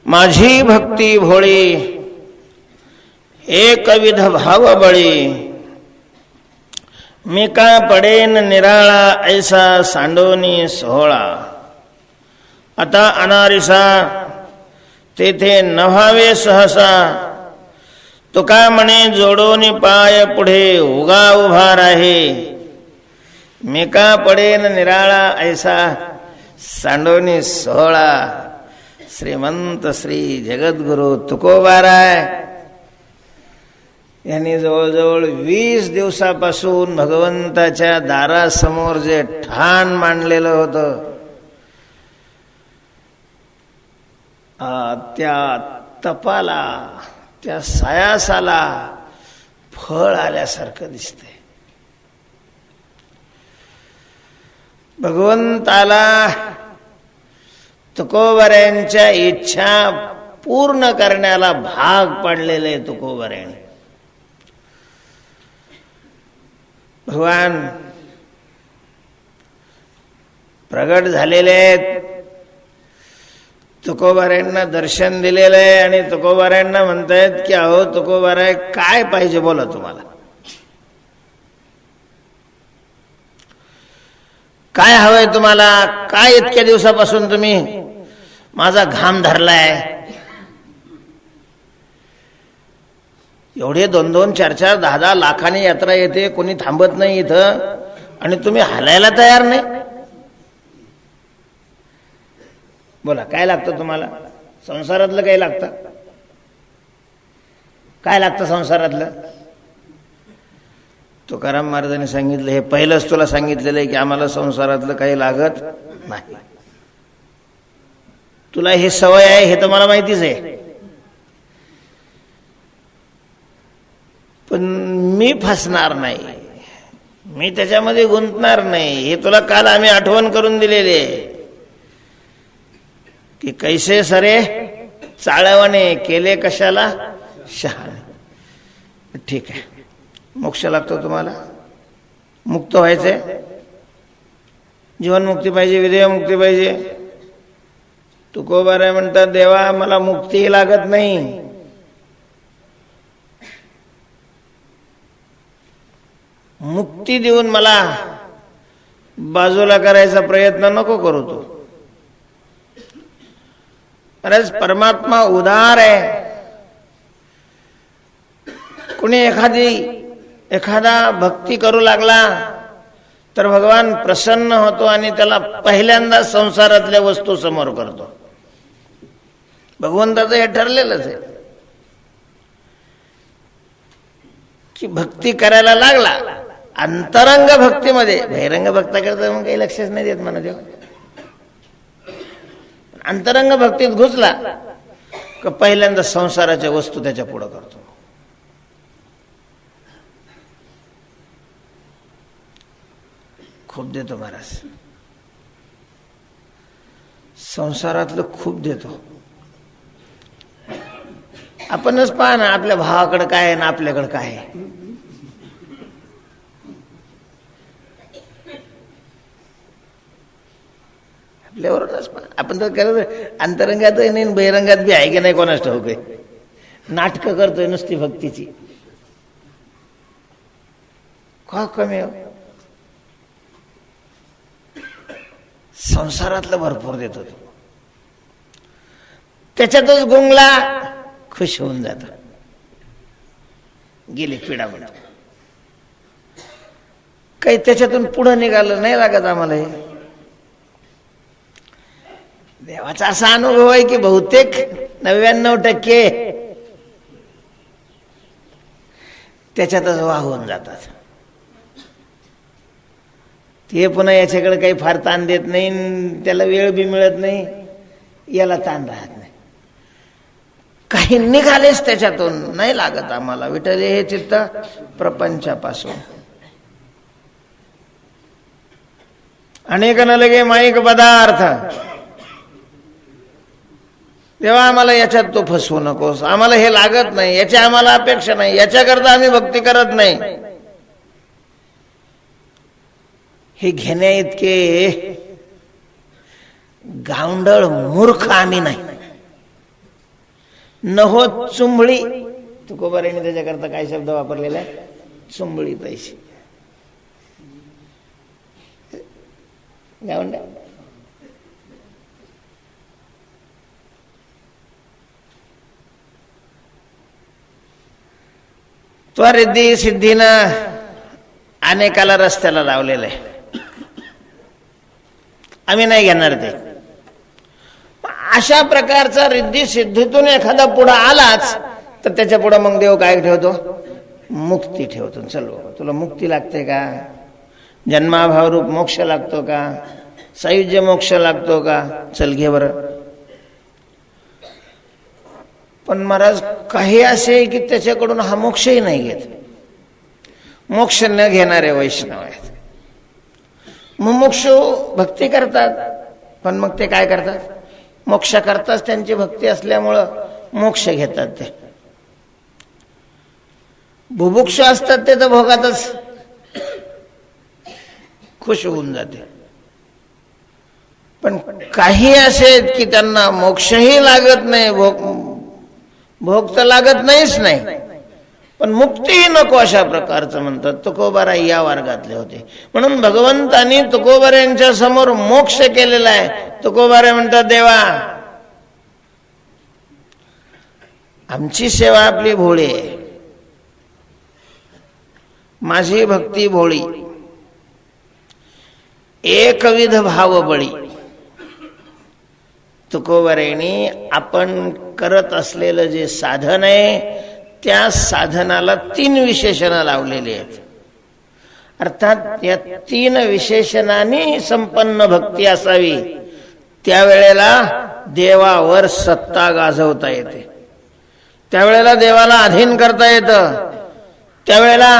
माझी भक्ती भोळी एकविध भाव बळी, मी का पडेन निराळा ऐसा सांडोनी सोहळा. आता अनारिसा तेथे नव्हावे सहसा, तुका म्हणे जोडोनी पाय पुढे उगा उभा राहे. मी का पडेन निराळा ऐसा सांडोनी सोहळा. श्रीमंत श्री जगद्गुरु तुकोबाराय यांनी जवळजवळ 20 दिवसापासून भगवंताच्या दारासमोर जे ठाण मांडलेलं होतं, त्या तपाला, त्या सायासाला फळ आल्यासारखं दिसतंय. भगवंताला तुकोबऱ्यांच्या इच्छा पूर्ण करण्याला भाग पडलेले तुकोबऱ्याने. भगवान प्रगट झालेले आहेत, तुकोबाऱ्यांना दर्शन दिलेलं आहे आणि तुकोबाऱ्यांना म्हणतायत की अहो तुकोबाराय काय पाहिजे बोला तुम्हाला, काय हवंय तुम्हाला, काय इतक्या दिवसापासून तुम्ही माझा घाम धरलाय. एवढे 2-2, 4-4, 10-10 लाखांनी यात्रा येते, कोणी थांबत नाही इथं आणि तुम्ही हलायला तयार नाही. बोला काय लागतं तुम्हाला, संसारातलं काय लागतं, काय लागतं संसारातलं. तुकाराम महाराजांनी सांगितलं, हे पहिलंच तुला सांगितलेलं आहे की आम्हाला संसारातलं काही लागत नाही. तुला हे सवय आहे हे तर मला माहितीच आहे, पण मी फसणार नाही, मी त्याच्यामध्ये गुंतणार नाही. हे तुला काल आम्ही आठवण करून दिलेले की कैसे सरे चाळवणे केले कशाला शहाणे. ठीक आहे, मोक्ष लागतो तुम्हाला, मुक्त व्हायचंय, जीवनमुक्ती पाहिजे, विदेहमुक्ती पाहिजे. तुकोबाराय म्हणतात देवा मला मुक्ती लागत नाही, मुक्ती देऊन मला बाजूला करायचा प्रयत्न नको करू तू. अरे परमात्मा उदार आहे. कुणी एखादा भक्ती करू लागला तर भगवान प्रसन्न होतो आणि त्याला पहिल्यांदा संसारातल्या वस्तू समोर करतो. भगवंताचं हे ठरलेलंच आहे की भक्ती करायला लागला अंतरंग भक्तीमध्ये, बहिरंग भक्ताकडे मग काही लक्षच नाही देत म्हणा देव. अंतरंग भक्तीत घुसला का पहिल्यांदा संसाराच्या वस्तू त्याच्या पुढे करतो. खूप देतो महाराज, संसारातलं खूप देतो. आपणच पहा ना, आपल्या भावाकडे काय आहे ना आपल्याकडे काय आहे. आपल्यावरच आपण तर करत अंतरंगात नाही, बहिरंगात बी आहे की नाही कोणाच ठाऊक आहे. नाटकं करतोय नुसती भक्तीची, का कमी हो. संसारातलं भरपूर देतो तो, त्याच्यातच गुंगला खुश होऊन जात. गेली पिढा म्हणतो काही त्याच्यातून पुढे निघालं नाही लागत आम्हाला. हे देवाचा असा अनुभव आहे की बहुतेक 99% त्याच्यातच वाहून जातात. ते पुन्हा याच्याकडे काही फार ताण देत नाही, त्याला वेळ बी मिळत नाही, याला ताण राहत नाही. काही निघालेच त्याच्यातून नाही लागत आम्हाला. विठ्ठल हे चित्त प्रपंचापासून अनेक न लगे माईक पदार्थ. तेव्हा आम्हाला याच्यात तो फसवू नकोस, आम्हाला हे लागत नाही, याची आम्हाला अपेक्षा नाही, याच्याकरता आम्ही भक्ती करत नाही. हे घेण्या इतके गावंढळ मूर्ख आम्ही नाही. नहो चुंबळी. तुकोबारांनी त्याच्याकरता काय शब्द वापरलेला आहे? चुंबळी तैशी. गावंड्या त्वरिद्धी सिद्धीनं अनेकाला रस्त्याला लावलेलं आहे. आम्ही नाही घेणार ते. अशा प्रकारचा रिद्धी सिद्धीतून एखादा पुढे आलाच तर त्याच्या पुढे मग देव काय ठेवतो? मुक्ती ठेवतो. चल तुला मुक्ती लागते का? जन्माभाव रूप मोक्ष लागतो का? सायुज्य मोक्ष लागतो का? चल घे बरं. पण महाराज काही असे की त्याच्याकडून हा मोक्षही नाही घेत. मोक्ष न घेणारे वैष्णव आहेत. मुमुक्षु भक्ती करतात, पण मग ते काय करतात? मोक्ष करताच त्यांची भक्ती असल्यामुळं मोक्ष घेतात. ते बुभुक्षु असतात ते तर भोगातच खुश होऊन जाते. पण काही असे की त्यांना मोक्षही लागत नाही, भोग तर लागत नाहीच नाही, पण मुक्तीही नको अशा प्रकारचं म्हणतात. तुकोबाराय या वर्गातले होते. म्हणून भगवंतांनी तुकोबारायांच्या समोर मोक्ष केलेला आहे. तुकोबाराय म्हणतात, देवा आमची सेवा आपली भोळी आहे, माझी भक्ती भोळी, एकविध भाव बळी. तुकोबारायांनी आपण करत असलेलं जे साधन आहे त्या साधनाला 3 विशेषणं लावलेली आहेत. अर्थात या 3 विशेषणांनी संपन्न भक्ती असावी. त्यावेळेला देवावर सत्ता गाजवता येते, त्यावेळेला देवाला अधीन करता येतं, त्यावेळेला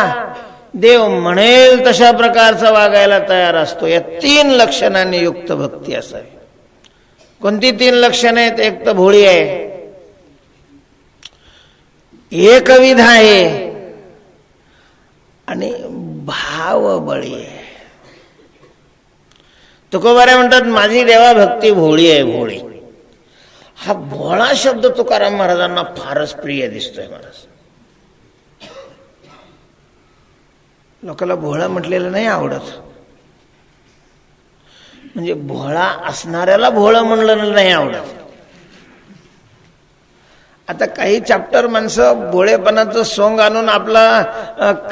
देव म्हणेल तशा प्रकारचं वागायला तयार असतो. या 3 लक्षणांनी युक्त भक्ती असावी. कोणती 3 लक्षणं आहेत? एक तर भोळी आहे, एकविध आहे आणि भावबळी आहे. तुकोबाराय म्हणतात, माझी देवा भक्ती भोळी आहे. भोळी हा भोळा शब्द तुकाराम महाराजांना फारच प्रिय दिसतोय. महाराज लोकांना भोळा म्हटलेलं नाही आवडत. म्हणजे भोळा असणाऱ्याला भोळं म्हणलं नाही आवडत. आता काही चॅप्टर माणसं भोळेपणाचं सोंग आणून आपला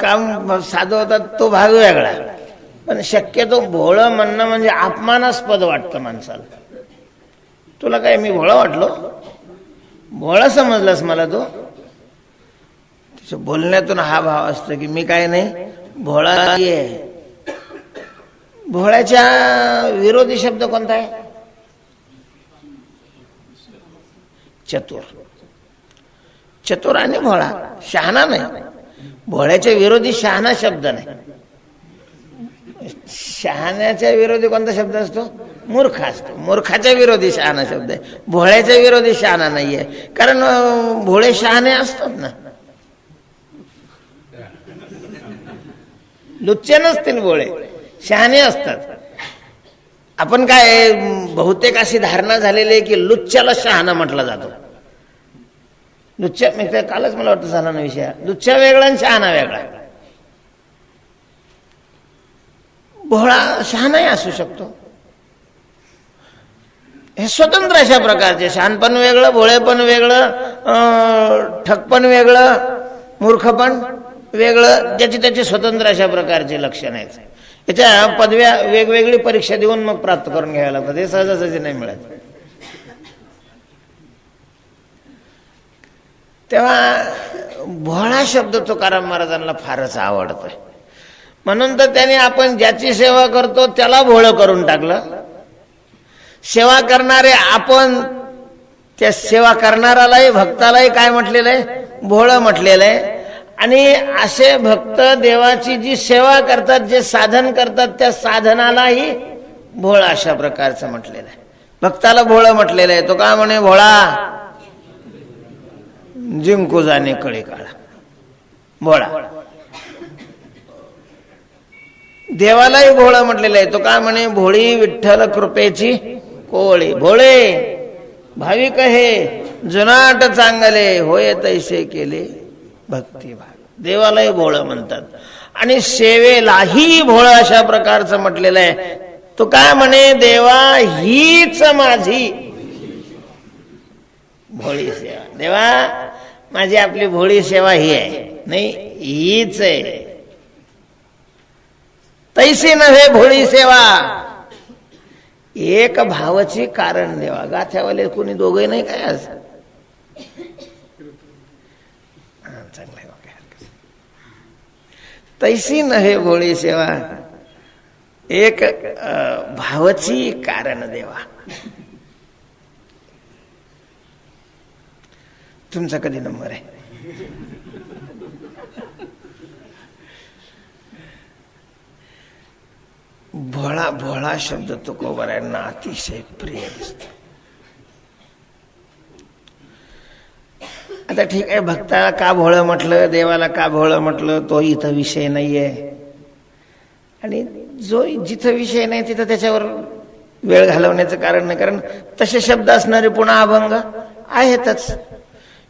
काम साधवतात, तो भाग वेगळा. पण शक्यतो भोळं म्हणणं म्हणजे अपमानास्पद वाटतं माणसाला. तुला काय मी भोळा वाटलो? भोळा समजलास मला तू? त्याच्या बोलण्यातून हा भाव असतो की मी काय नाही, भोळा आहे. भोळ्याच्या विरोधी शब्द कोणता आहे? चतुर. चतुर आणि भोळा, शहाणा नाही. भोळ्याच्या विरोधी शहाणा शब्द नाही. शहाण्याच्या विरोधी कोणता शब्द असतो? मूर्ख असतो. मूर्खाच्या विरोधी शहाणा शब्द आहे. भोळ्याच्या विरोधी शहाणा नाहीये. कारण भोळे शहाणे असतात ना, लुच्चे नसतील भोळे, शहाणे असतात. आपण काय बहुतेक अशी धारणा झालेली आहे की लुच्च्याला शहाणा म्हटला जातो. लुच्च्या म्हणजे कालच मला वाटतं झाला ना विषय, लुच्च्या वेगळा आणि शहाणा वेगळा. भोळा शहाणाही असू शकतो. हे स्वतंत्र अशा प्रकारचे, शहाणपण वेगळं, भोळेपण वेगळं, ठगपण वेगळं, मूर्खपण वेगळं, ज्याची त्याची स्वतंत्र अशा प्रकारचे लक्षण आहेत. याच्या पदव्या वेगवेगळी परीक्षा देऊन मग प्राप्त करून घ्यायला लागतात. हे सहजासहजी नाही मिळत. तेव्हा भोळा शब्द तुकाराम महाराजांना फारच आवडतोय. म्हणून तर त्याने आपण ज्याची सेवा करतो त्याला भोळं करून टाकलं. सेवा करणारे आपण, त्या सेवा करणारालाही भक्तालाही काय म्हटलेलं आहे? भोळं म्हटलेलं आहे. आणि असे भक्त देवाची जी सेवा करतात, जे साधन करतात, त्या साधनालाही भोळा अशा प्रकारचं म्हटलेलं आहे. भक्ताला भोळं म्हटलेलं आहे. तो का म्हणे? भोळा जिंकू जाणे कळे काळा. भोळा. देवालाही भोळं म्हटलेलं आहे. तो का म्हणे? भोळी विठ्ठल कृपेची कोळी. भोळे भाविक हे जुनाट चांगले होय तैसे केले भक्तिभाग. देवालाही भोळं म्हणतात आणि सेवेलाही भोळं अशा प्रकारचं म्हटलेलं आहे. तो काय म्हणे, देवा हीच माझी भोळी सेवा. देवा माझी आपली भोळी सेवा ही आहे, नाही हीच आहे. तैसी नव्हे भोळी सेवा, एक भावाची कारण देवा. गाथ्यावाले कोणी दोघे नाही काय आज? चांगलं आहे. तैसी नव्हे भोळी सेवा, एक भावाची कारण देवा. तुमचा कधी नंबर आहे? भोळा भोळा शब्द तुकोबारायांना अतिशय प्रिय दिसतो. आता ठीक आहे, भक्ताला का भोळं म्हटलं, देवाला का भोळं म्हटलं, तो इथं विषय नाहीये. आणि जो जिथं विषय नाही तिथं त्याच्यावर वेळ घालवण्याचं कारण नाही, कारण तसे शब्द असणारे पुन्हा अभंग आहेतच.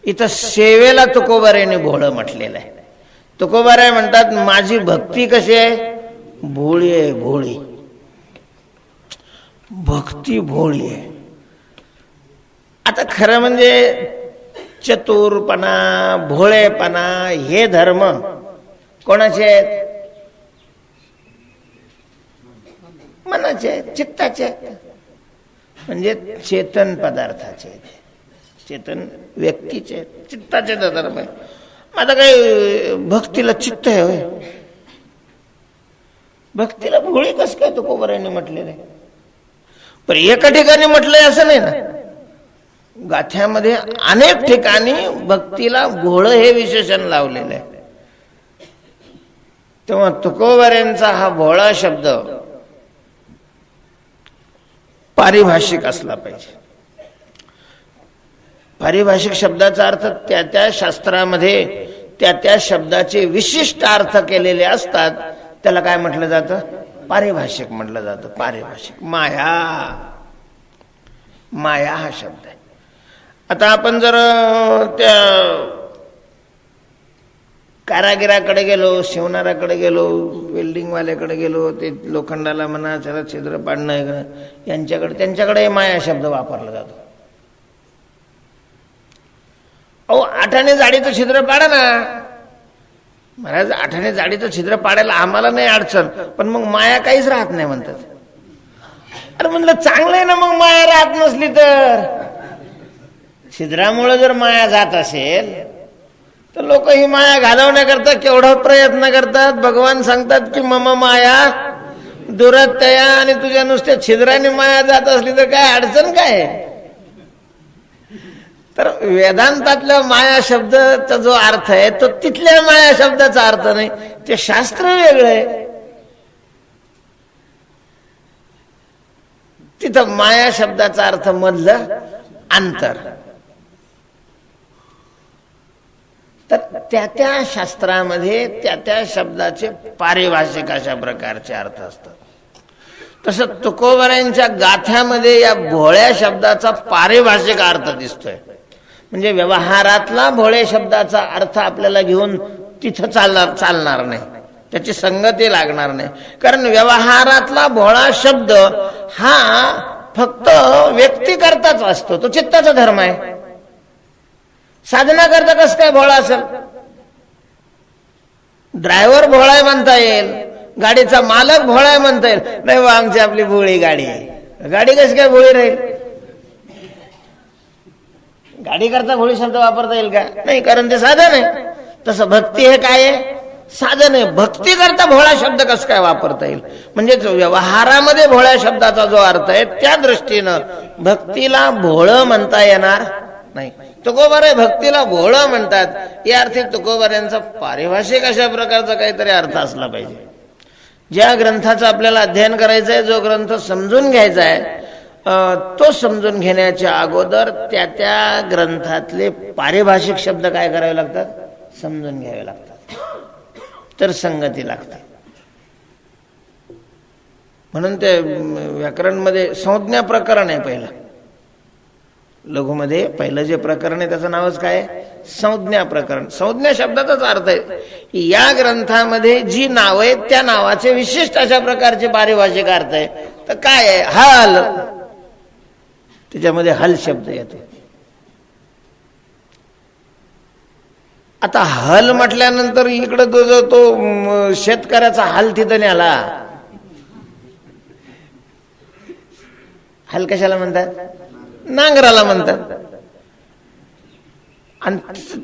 इथं सेवेला तुकोबारायांनी भोळं म्हटलेलं आहे. तुकोबाराय म्हणतात माझी भक्ती कशी आहे, भोळी आहे. भोळी भक्ती भोळी आहे. आता खरं म्हणजे चतुरपणा भोळेपणा हे धर्म कोणाचे आहेत? मनाचे आहेत, चित्ताचे आहेत, म्हणजे चेतन पदार्थाचे आहेत, चेतन व्यक्तीचे आहेत, चित्ताचे धर्म आहे. आता काही भक्तीला चित्त आहे होय? भक्तीला भोळी कस काय तुकोबारायांनी म्हटलेलं आहे? पण एका ठिकाणी म्हटलंय असं नाही ना, गाथ्यामध्ये अनेक ठिकाणी भक्तीला भोळं हे विशेषण लावलेलं आहे. तेव्हा तुकोबारायांचा हा भोळा शब्द पारिभाषिक असला पाहिजे. पारिभाषिक शब्दाचा अर्थ त्या त्या शास्त्रामध्ये त्या त्या शब्दाचे विशिष्ट अर्थ केलेले असतात. त्याला काय म्हटलं जातं? पारिभाषिक म्हटलं जातं. पारिभाषिक. माया, माया हा शब्द आहे. आता आपण जर त्या कारागिराकडे गेलो, शिवणाऱ्याकडे गेलो, वेल्डिंगवाल्याकडे गेलो, ते लोखंडाला म्हणा त्याला छिद्र पाडणं, त्यांच्याकडे माया शब्द वापरला जातो. अहो, 8 आणे जाडीचं छिद्र पाडा ना महाराज. 8 आणे जाडीचं छिद्र पाडायला आम्हाला नाही अडचण, पण मग माया काहीच राहत नाही म्हणतात. अरे म्हणलं चांगलं आहे ना, मग माया राहत नसली तर. छिद्रामुळे जर माया जात असेल तर लोक ही माया घालवण्याकरता केवढा प्रयत्न करतात. भगवान सांगतात की मम माया दुरत्यया, आणि तुझ्या नुसत्या छिद्राने माया जात असली तर काय अडचण काय? तर वेदांतातल्या माया शब्दाचा जो अर्थ आहे तो तिथल्या माया शब्दाचा अर्थ नाही, ते शास्त्र वेगळं आहे. तिथं माया शब्दाचा अर्थ मधलं अंतर. तर त्या त्या शास्त्रामध्ये त्या त्या शब्दाचे पारिभाषिक अशा प्रकारचे अर्थ असतात. तसं तुकोबारायांच्या गाथ्यामध्ये या भोळ्या शब्दाचा पारिभाषिक अर्थ दिसतोय. म्हणजे व्यवहारातला भोळे शब्दाचा अर्थ आपल्याला घेऊन तिथं चालणार नाही, त्याची संगती लागणार नाही. कारण व्यवहारातला भोळा शब्द हा फक्त व्यक्ती करताच असतो, तो चित्ताचा धर्म आहे. साधना करता कसं काय भोळा असेल? ड्रायव्हर भोळा म्हणता येईल, गाडीचा मालक भोळा म्हणता येईल. नाही बा, आमची आपली भोळी गाडी आहे. गाडी कशी काय भोळी राहील? गाडी करता भोळी शब्द वापरता येईल का? नाही, कारण ते साधन आहे. तसं भक्ती हे काय आहे? साधन आहे. भक्ती करता भोळा शब्द कसं काय वापरता येईल? म्हणजे व्यवहारामध्ये भोळ्या शब्दाचा जो अर्थ आहे त्या दृष्टीनं भक्तीला भोळं म्हणता येणार नाही. तुकोबाराय भक्तीला भोळं म्हणतात, या अर्थी तुकोबारायांचा पारिभाषिक अशा प्रकारचा काहीतरी अर्थ असला पाहिजे. ज्या ग्रंथाचं आपल्याला अध्ययन करायचं आहे, जो ग्रंथ समजून घ्यायचा आहे, तो समजून घेण्याच्या अगोदर त्या त्या ग्रंथातले पारिभाषिक शब्द काय करावे लागतात? समजून घ्यावे लागतात, तर संगती लागते. म्हणून ते व्याकरणमध्ये संज्ञा प्रकरण आहे पहिलं. लघुमध्ये पहिलं जे प्रकरण आहे त्याचं नावच काय आहे? संज्ञा प्रकरण. संज्ञा शब्दाचाच अर्थ आहे या ग्रंथामध्ये जी नाव आहेत त्या नावाचे विशिष्ट अशा प्रकारचे पारिभाषिक अर्थ आहे. तर काय आहे? हल, त्याच्यामध्ये हल शब्द येतो. आता हल म्हटल्यानंतर इकडं तो शेतकऱ्याचा हल तिथं न्याला. हल कशाला म्हणतात? नांगराला म्हणतात. आणि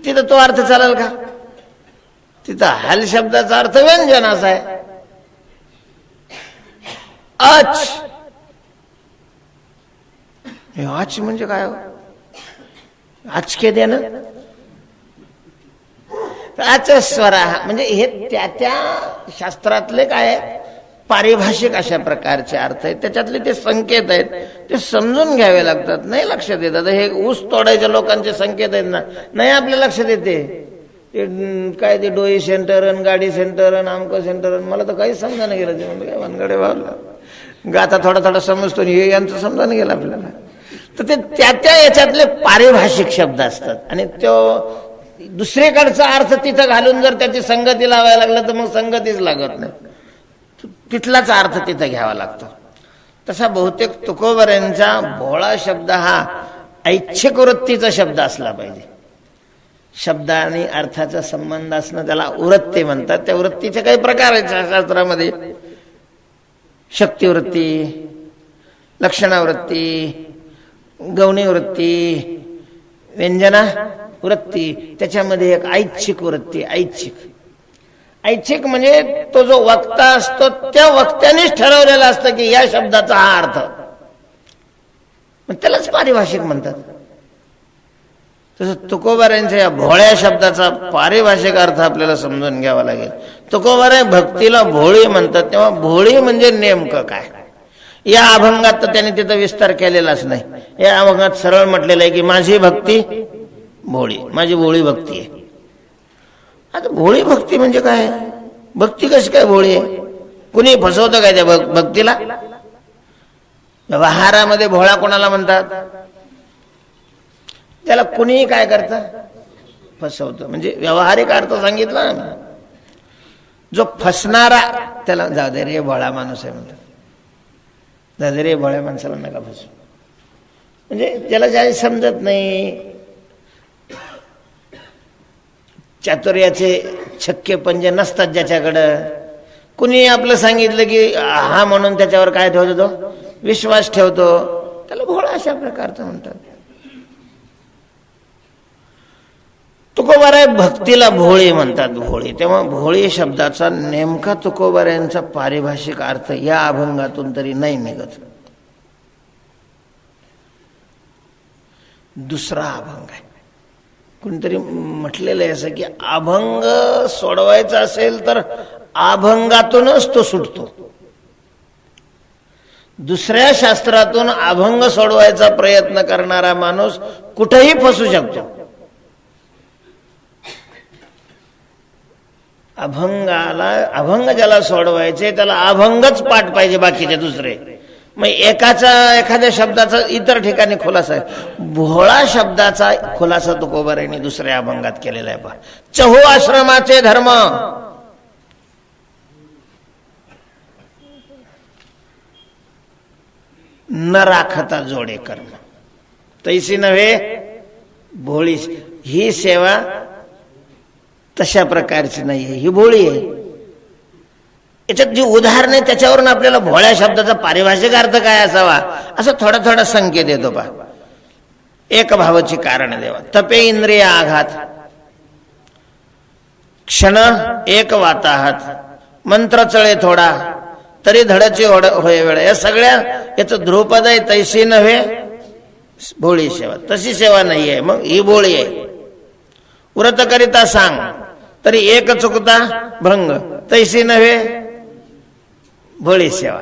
तिथं तो अर्थ चालेल का? तिथं हल शब्दाचा अर्थ व्यंजन असा आहे. अच, अच म्हणजे काय? आचके दे ना, अच स्वरा म्हणजे हे त्या शास्त्रातले काय पारिभाषिक अशा प्रकारचे अर्थ आहेत. त्याच्यातले ते संकेत आहेत, ते समजून घ्यावे लागतात. नाही लक्षात येतात. हे ऊस तोडायच्या लोकांचे संकेत आहेत ना, नाही आपल्या लक्षात येते. काय ते डोई सेंटर आणि गाडी सेंटर आणि आमकं सेंटर, मला तर काही समजा नाही गेलं. ते म्हणजे काय वनगडे वावलं गाता थोडा थोडा समजतो, हे यांचं समजा नाही गेलं आपल्याला. तर ते त्या याच्यातले पारिभाषिक शब्द असतात आणि तो दुसरीकडचा अर्थ तिथं घालून जर त्याची संगती लावायला लागलं तर मग संगतीच लागत नाही. तिथलाच अर्थ तिथं घ्यावा लागतो. तसा बहुतेक तुकोबऱ्यांचा भोळा शब्द हा ऐच्छिक वृत्तीचा शब्द असला पाहिजे. शब्द आणि अर्थाचा संबंध असणं त्याला वृत्ती म्हणतात. त्या वृत्तीचे काही प्रकार आहेत शास्त्रामध्ये. शक्तिवृत्ती, लक्षणावृत्ती, गौणी वृत्ती, व्यंजना वृत्ती. त्याच्यामध्ये एक ऐच्छिक वृत्ती. ऐच्छिक म्हणजे तो जो वक्ता असतो त्या वक्त्यानेच ठरवलेला असतं की या शब्दाचा हा अर्थ, त्यालाच पारिभाषिक म्हणतात. तसं तुकोबारांच्या या भोळ्या शब्दाचा पारिभाषिक अर्थ आपल्याला समजून घ्यावा लागेल. तुकोबारा भक्तीला भोळी म्हणतात, तेव्हा भोळी म्हणजे नेमकं काय? या अभंगात तर त्यांनी तिथं विस्तार केलेलाच नाही. या अभंगात सरळ म्हटलेलं आहे की माझी भक्ती भोळी, माझी भोळी भक्ती आहे. आता भोळी भक्ती म्हणजे काय? भक्ती कशी काय भोळी आहे? कुणी फसवतं काय त्या भक्तीला? व्यवहारामध्ये भोळा कोणाला म्हणतात? त्याला कुणीही काय करतं? फसवतं. म्हणजे व्यावहारिक अर्थ सांगितला ना, जो फसणारा त्याला जाऊ दे रे भोळा माणूस आहे म्हणतात. जाऊ दे रे भोळ्या माणसाला नका फसू. म्हणजे त्याला ज्या समजत नाही, चातुर्याचे छक्के पंजे नसतात ज्याच्याकडं, कुणी आपलं सांगितलं की हा म्हणून त्याच्यावर काय ठेवतो? तो विश्वास ठेवतो. त्याला भोळा अशा प्रकारचं म्हणतात. तुकोबाराय भक्तीला भोळी म्हणतात. भोळी, तेव्हा भोळी शब्दाचा नेमका तुकोबारायांचा पारिभाषिक अर्थ या अभंगातून तरी नाही निघत. दुसरा अभंग आहे. कुणीतरी म्हटलेलं आहे असं की अभंग सोडवायचा असेल तर अभंगातूनच तो सुटतो. दुसऱ्या शास्त्रातून अभंग सोडवायचा प्रयत्न करणारा माणूस कुठेही फसू शकतो. अभंग ज्याला सोडवायचे त्याला अभंगच पाठ पाहिजे, बाकीचे दुसरे. मग एखाद्या शब्दाचा इतर ठिकाणी खुलासा आहे. भोळा शब्दाचा खुलासा तुकोबारायांनी दुसऱ्या अभंगात केलेला आहे. पहा, चहू आश्रमाचे धर्म न राखता जोडे कर्म, तैसी नव्हे भोळी. ही सेवा तशा प्रकारची नाहीये, ही भोळी आहे. याच्यात जी उदाहरण आहे त्याच्यावरून आपल्याला भोळ्या शब्दाचा पारिभाषिक अर्थ काय असावा असं थोडा थोडा संकेत येतो. पहा, एक भावाची कारण देवा, तपे इंद्रिय आघात, क्षण एक वाताहात, मंत्र चळे थोडा तरी धडचे होय वेळ. या सगळ्या याचं ध्रुपद आहे. तैसी नव्हे भोळी सेवा, तशी सेवा नाहीये, मग ही भोळी आहे. व्रत करिता सांग तरी एक चुकता भंग, तैसी नव्हे भोळी सेवा.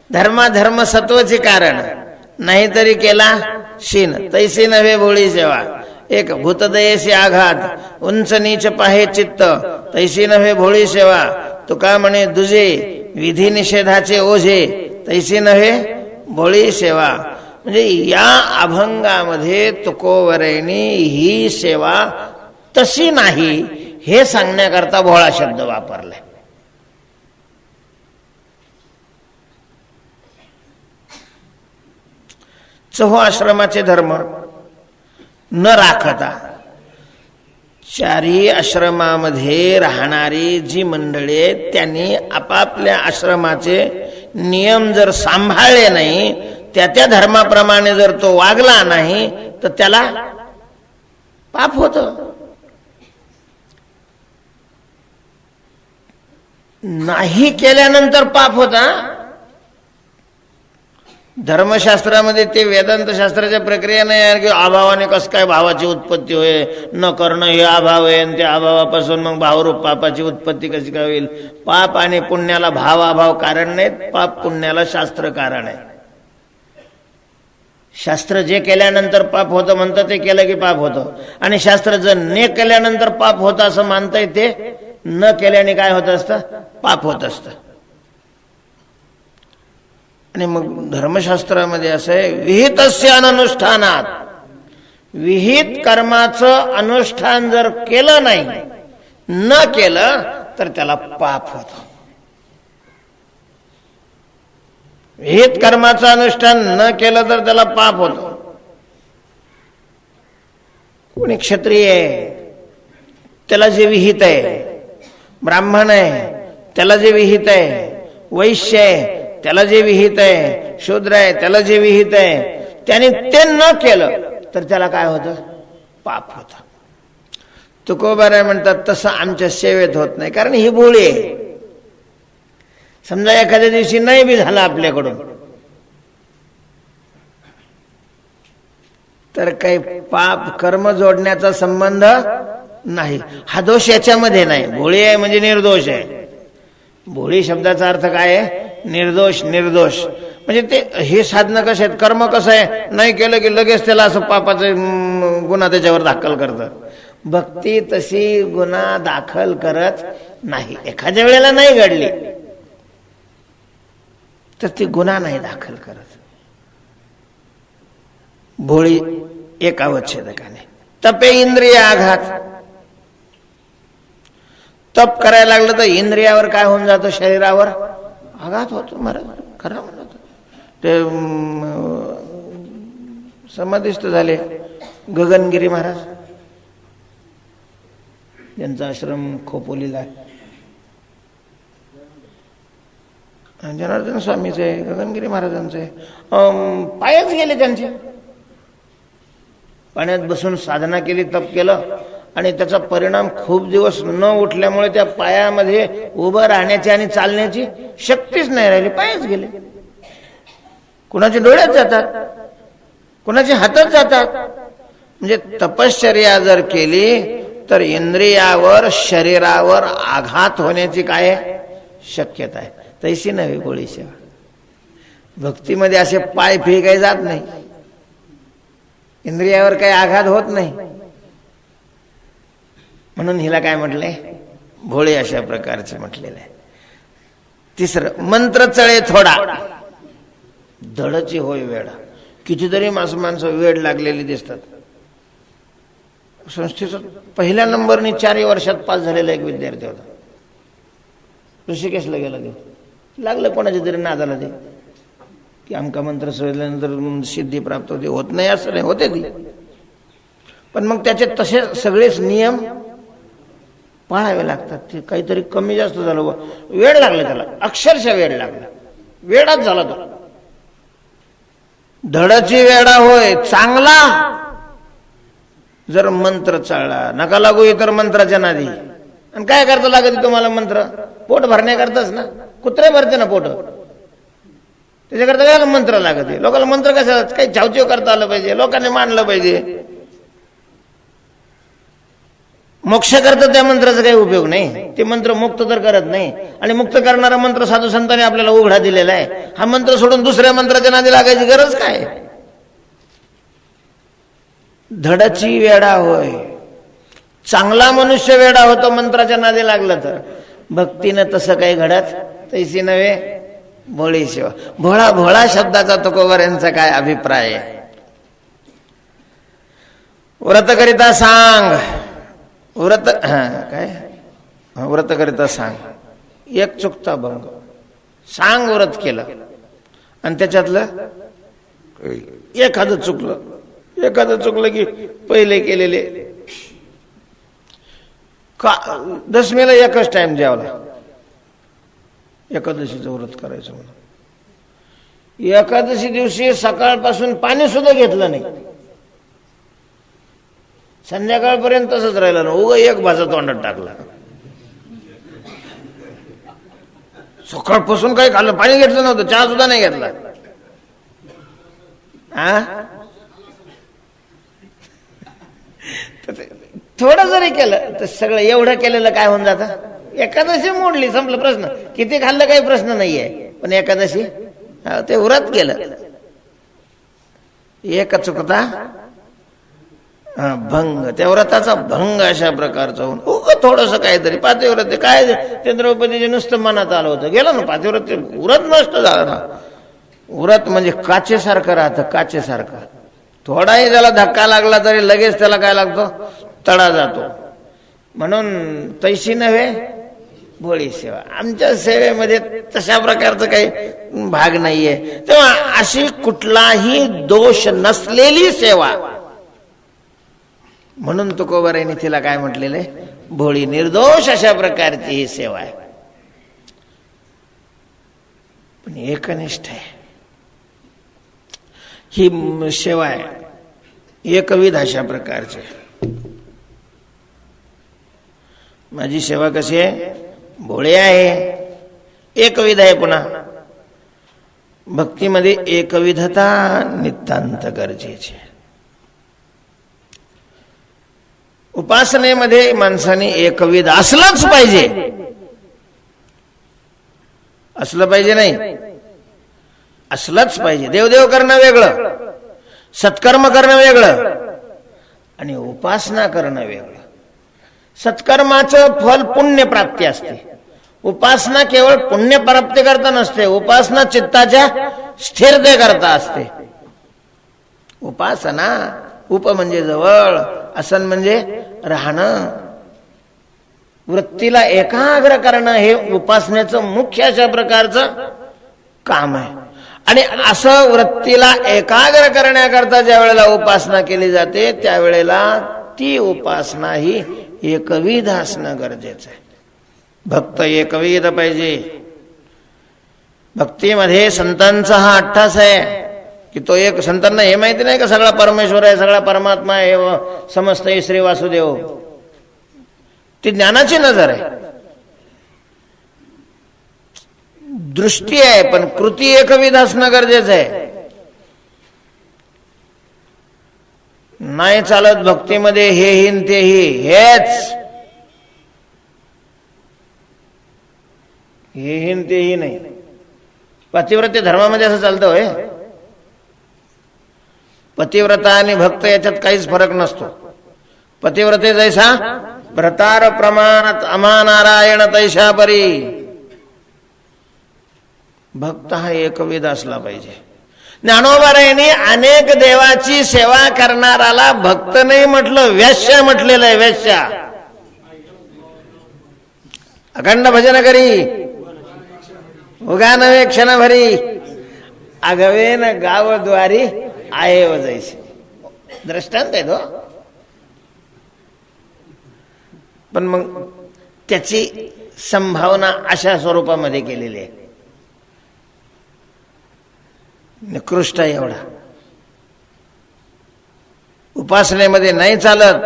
धर्माधर्म सत्वचे कारण नाहीतरी केला शीन, तैसी नव्हे भोळी सेवा. एक भूतदयेशी आघात, उंच नीच पाहे चित्त, तैसी नव्हे भोळी सेवा. तुका म्हणे दुजे विधी निषेधाचे ओझे, तैसी नव्हे भोळी सेवा. म्हणजे या अभंगामध्ये तुकोबरायांनी ही सेवा तशी नाही हे सांगण्याकरता भोळा शब्द वापरलाय. चहू आश्रमाचे धर्म न राखता चारही आश्रमामध्ये राहणारी जी मंडळी आहेत त्यांनी आपापल्या आश्रमाचे नियम जर सांभाळले नाही, त्या धर्माप्रमाणे जर तो वागला नाही तर त्याला पाप होतं. नाही केल्यानंतर पाप होता. धर्मशास्त्रामध्ये ते वेदांत शास्त्राच्या प्रक्रिया नाही आहे की अभावाने कसं काय भावाची उत्पत्ती होईल, न करणं हे अभाव आहे आणि त्या अभावापासून मग भावरूप पापाची उत्पत्ती कशी काय होईल. पाप आणि पुण्याला भाव अभाव कारण नाहीत, पाप पुण्याला शास्त्र कारण आहे. शास्त्र जे केल्यानंतर पाप होतं म्हणतं ते केलं की पाप होतं, आणि शास्त्र जर न केल्यानंतर पाप होतं असं मानतंय ते न केल्याने काय होत असतं, पाप होत असतं. आणि मग धर्मशास्त्रामध्ये असं आहे, विहितस्य अनुष्ठानात, विहित कर्माचं अनुष्ठान जर केलं नाही, न केलं तर त्याला पाप होतं. विहित कर्माचं अनुष्ठान न केलं तर त्याला पाप होतं. कोणी क्षत्रिय आहे त्याला जे विहित आहे, ब्राह्मण आहे त्याला जे विहित आहे, वैश्य आहे त्याला जे विहित आहे, शूद्र आहे त्याला जे विहित आहे, त्याने ते न केलं तर त्याला काय होतं, पाप होतं. तुकोबाराय म्हणतात तसं आमच्या सेवेत होत नाही, कारण ही भोळी आहे. समजा एखाद्या दिवशी नाही बी झालं आपल्याकडून तर काही पाप कर्म जोडण्याचा संबंध नाही. हा दोष याच्यामध्ये नाही. भोळी आहे म्हणजे निर्दोष आहे. भोळी शब्दाचा अर्थ काय आहे, निर्दोष. निर्दोष म्हणजे ते हे साधनं कसे आहेत, कर्म कसं आहे, नाही केलं की लगेच त्याला असं पापाचं गुन्हा त्याच्यावर दाखल करतं. भक्ती तशी गुन्हा दाखल करत नाही. एखाद्या वेळेला नाही घडली तर ती गुन्हा नाही दाखल करत. भोळी एक अवच्छेदकाने. तपे इंद्रिय आघात. तप करायला लागलं तर इंद्रियावर काय होऊन जातं, शरीरावर आघात होतो. महाराज खरं म्हणत ते समाधिस्थ झाले गगनगिरी महाराज, ज्यांचा आश्रम खोपोलीला आहे. जनार्दन स्वामीचे आहे, गगनगिरी महाराजांचे. पायच गेले त्यांचे. पाण्यात बसून साधना केली, तप केलं, आणि त्याचा परिणाम खूप दिवस न उठल्यामुळे त्या पायामध्ये उभं राहण्याची आणि चालण्याची शक्तीच नाही राहिली. पायच गेले. कुणाचे डोळ्यात जातात, कुणाचे हातात जातात. म्हणजे तपश्चर्या जर केली तर इंद्रियावर शरीरावर आघात होण्याची काय शक्यता आहे. तैसी नव्हे भोळी सेवा. भक्तीमध्ये असे पाय फे काही जात नाही, इंद्रियावर काही आघात होत नाही. म्हणून हिला काय म्हटलंय, भोळे अशा प्रकारचे म्हटलेलं आहे. तिसरं, मंत्र चळे थोडा, धडची होय वेडा. कितीतरी माणसं वेड लागलेली दिसतात. संस्थेचा पहिल्या नंबरनी 4 वर्षात पास झालेला एक विद्यार्थी होता. ऋषिकेशला गेला, ते लागलं कोणाच्या तरी नादाला ते की आमका मंत्र सोडल्यानंतर सिद्धी प्राप्त होते. होत नाही असं नाही, होते ती. पण मग त्याचे तसे सगळेच नियम पाळावे लागतात. ते काहीतरी कमी जास्त झालं, वेळ लागला त्याला, अक्षरशः वेळ लागला, वेळाच झाला तो. धडाची वेडा होय चांगला जर मंत्र चालला, नका लागू इतर मंत्राच्या नादी. आणि काय करता लागत तुम्हाला मंत्र, पोट भरण्याकरताच ना. कुत्रे भरते ना पोट, त्याच्याकरता काय मंत्र लागत आहे. लोकांना मंत्र कसं काही चावचीव करता आलं पाहिजे, लोकांनी मानलं पाहिजे. मोक्ष करतं त्या मंत्राचा काही उपयोग नाही. ते मंत्र मुक्त तर करत नाही, आणि मुक्त करणारा मंत्र साधू संतांनी आपल्याला उघडा दिलेला आहे. हा मंत्र सोडून दुसऱ्या मंत्राच्या नादी लागायची गरज काय. धडाची वेडा होय, चांगला मनुष्य वेडा होतो मंत्राच्या नादी लागला तर. भक्तीनं तसं काही घडत तैसी नव्हे भोळी सेवा. भोळा भोळा शब्दाचा तुकोबर यांचा काय अभिप्राय आहे? व्रत करिता सांग, व्रत काय व्रत करिता सांग, एक चुकता भंग. सांग व्रत केलं आणि त्याच्यातलं एखादं चुकलं की पहिले केलेले का दशमीला एकच टाइम जेवला, एकादशीचं व्रत करायचं म्हणून. एकादशी दिवशी सकाळपासून पाणी सुद्धा घेतलं नाही, संध्याकाळपर्यंत तसंच राहिलं ना, उगा एक भाजा तोंडात टाकला. सकाळपासून काही खाल्लं, पाणी घेतलं नव्हतं, चहा सुद्धा नाही घेतला. थोडं जरी केलं तर सगळं एवढं केलेलं काय होऊन जातं? एकादशी मोडली, संपलं प्रश्न. किती खाल्लं काही प्रश्न नाहीये, पण एकादशी ते व्रत केलं, एक चुकता भंग, त्या व्रताचा भंग अशा प्रकारचा होऊन थोडस काहीतरी पातिव्रत्य काय ते द्रौपदीचे नुसतं मनात आलं होतं, गेलं ना पातिव्रत्य, व्रत नष्ट झालं ना. व्रत म्हणजे काचेसारखं राहतं, काचेसारखं. थोडाही त्याला धक्का लागला तरी लगेच त्याला काय लागतो? तडा जातो. म्हणून तैशी नव्हे भोळी सेवा. आमच्या सेवेमध्ये तशा प्रकारचं काही भाग नाहीये. तेव्हा अशी कुठलाही दोष नसलेली सेवा, म्हणून तुकोबारायांनी तिला काय म्हटलेलं आहे? भोळी, निर्दोष अशा प्रकारची ही सेवा आहे. पण एकनिष्ठ आहे ही सेवा आहे, एकविध अशा प्रकारची. माझी सेवा कशी आहे? भोळे आहे, एकविध आहे. पुन्हा भक्तीमध्ये एकविधता नितांत गरजेची आहे. उपासनेमध्ये माणसाने एकविध असलंच पाहिजे, असलं पाहिजे नाही, असलंच पाहिजे. देवदेव करणं वेगळं, सत्कर्म करणं वेगळं आणि उपासना करणं वेगळं. सत्कर्माचं फल पुण्यप्राप्ती असते, उपासना केवळ पुण्यप्राप्ती करता नसते, उपासना चित्ताच्या स्थिरतेकरता असते. उपासना, उप म्हणजे जवळ, आसन म्हणजे राहणं, वृत्तीला एकाग्र करणं हे उपासनेचं मुख्य अशा प्रकारचं काम आहे. आणि असं वृत्तीला एकाग्र करण्याकरता ज्या वेळेला उपासना केली जाते त्यावेळेला ती उपासना ही एकविध असणं गरजेचं आहे. भक्त एकविध पाहिजे. भक्तीमध्ये संतांचा हा अट्टास आहे की तो एक, संतांना हे माहिती नाही का सगळा परमेश्वर आहे, सगळा परमात्मा आहे, समस्त श्री वासुदेव. ती ज्ञानाची नजर आहे, दृष्टी आहे, पण कृती एकविध असणं गरजेचं आहे. नाही चालत भक्तीमध्ये हेही न तेही, हेही न तेही नाही. पतिव्रते धर्मामध्ये असं चालतं होय. पतिव्रता आणि भक्त याच्यात काहीच फरक नसतो. पतिव्रते जैसा भ्रतार प्रमाणात अमा नारायण तैशा परी. भक्त हा एकविध असला पाहिजे. ज्ञानोबारायांनी अनेक देवाची सेवा करणाराला भक्त नाही म्हटलं, वेश्या म्हटलेलं आहे. वेश्या अखंड भजन करी, उगा नवे क्षण भरी, अगवेन गावद्वारी आहे व जैसे. दृष्टांत आहे तो. पण मग त्याची संभावना अशा स्वरूपामध्ये केलेली आहे. निकृष्ट एवढा उपासनेमध्ये नाही चालत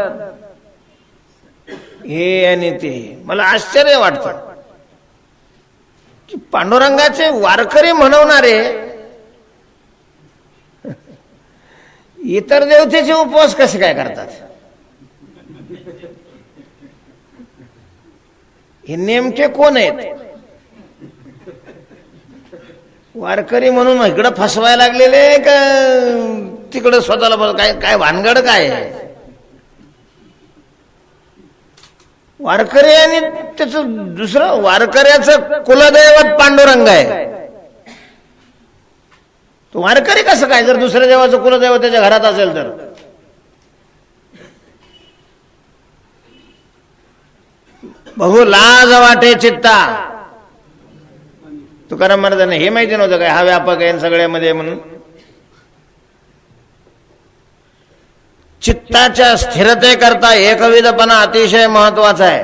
हे आणि ते. मला आश्चर्य वाटतं की पांडुरंगाचे वारकरी म्हणवणारे इतर देवतेचे उपवास कसे काय करतात? हे नेमके कोण आहेत? वारकरी म्हणून इकडं फसवायला लागलेले का तिकडं स्वतःला काय काय भानगड काय आहे? वारकरी आणि त्याच दुसरं, वारकऱ्याचं कुलदैवत पांडुरंग आहे. तो वारकरी कसं काय जर दुसऱ्या देवाचं कुलदैवत त्याच्या घरात असेल तर? बघू लाज वाटे चित्ता. तुकाराम महाराजांना हे माहिती नव्हतं काय हा व्यापक आहे सगळ्यामध्ये म्हणून. चित्ताच्या स्थिरतेकरता एकविधपणा अतिशय महत्वाचा आहे.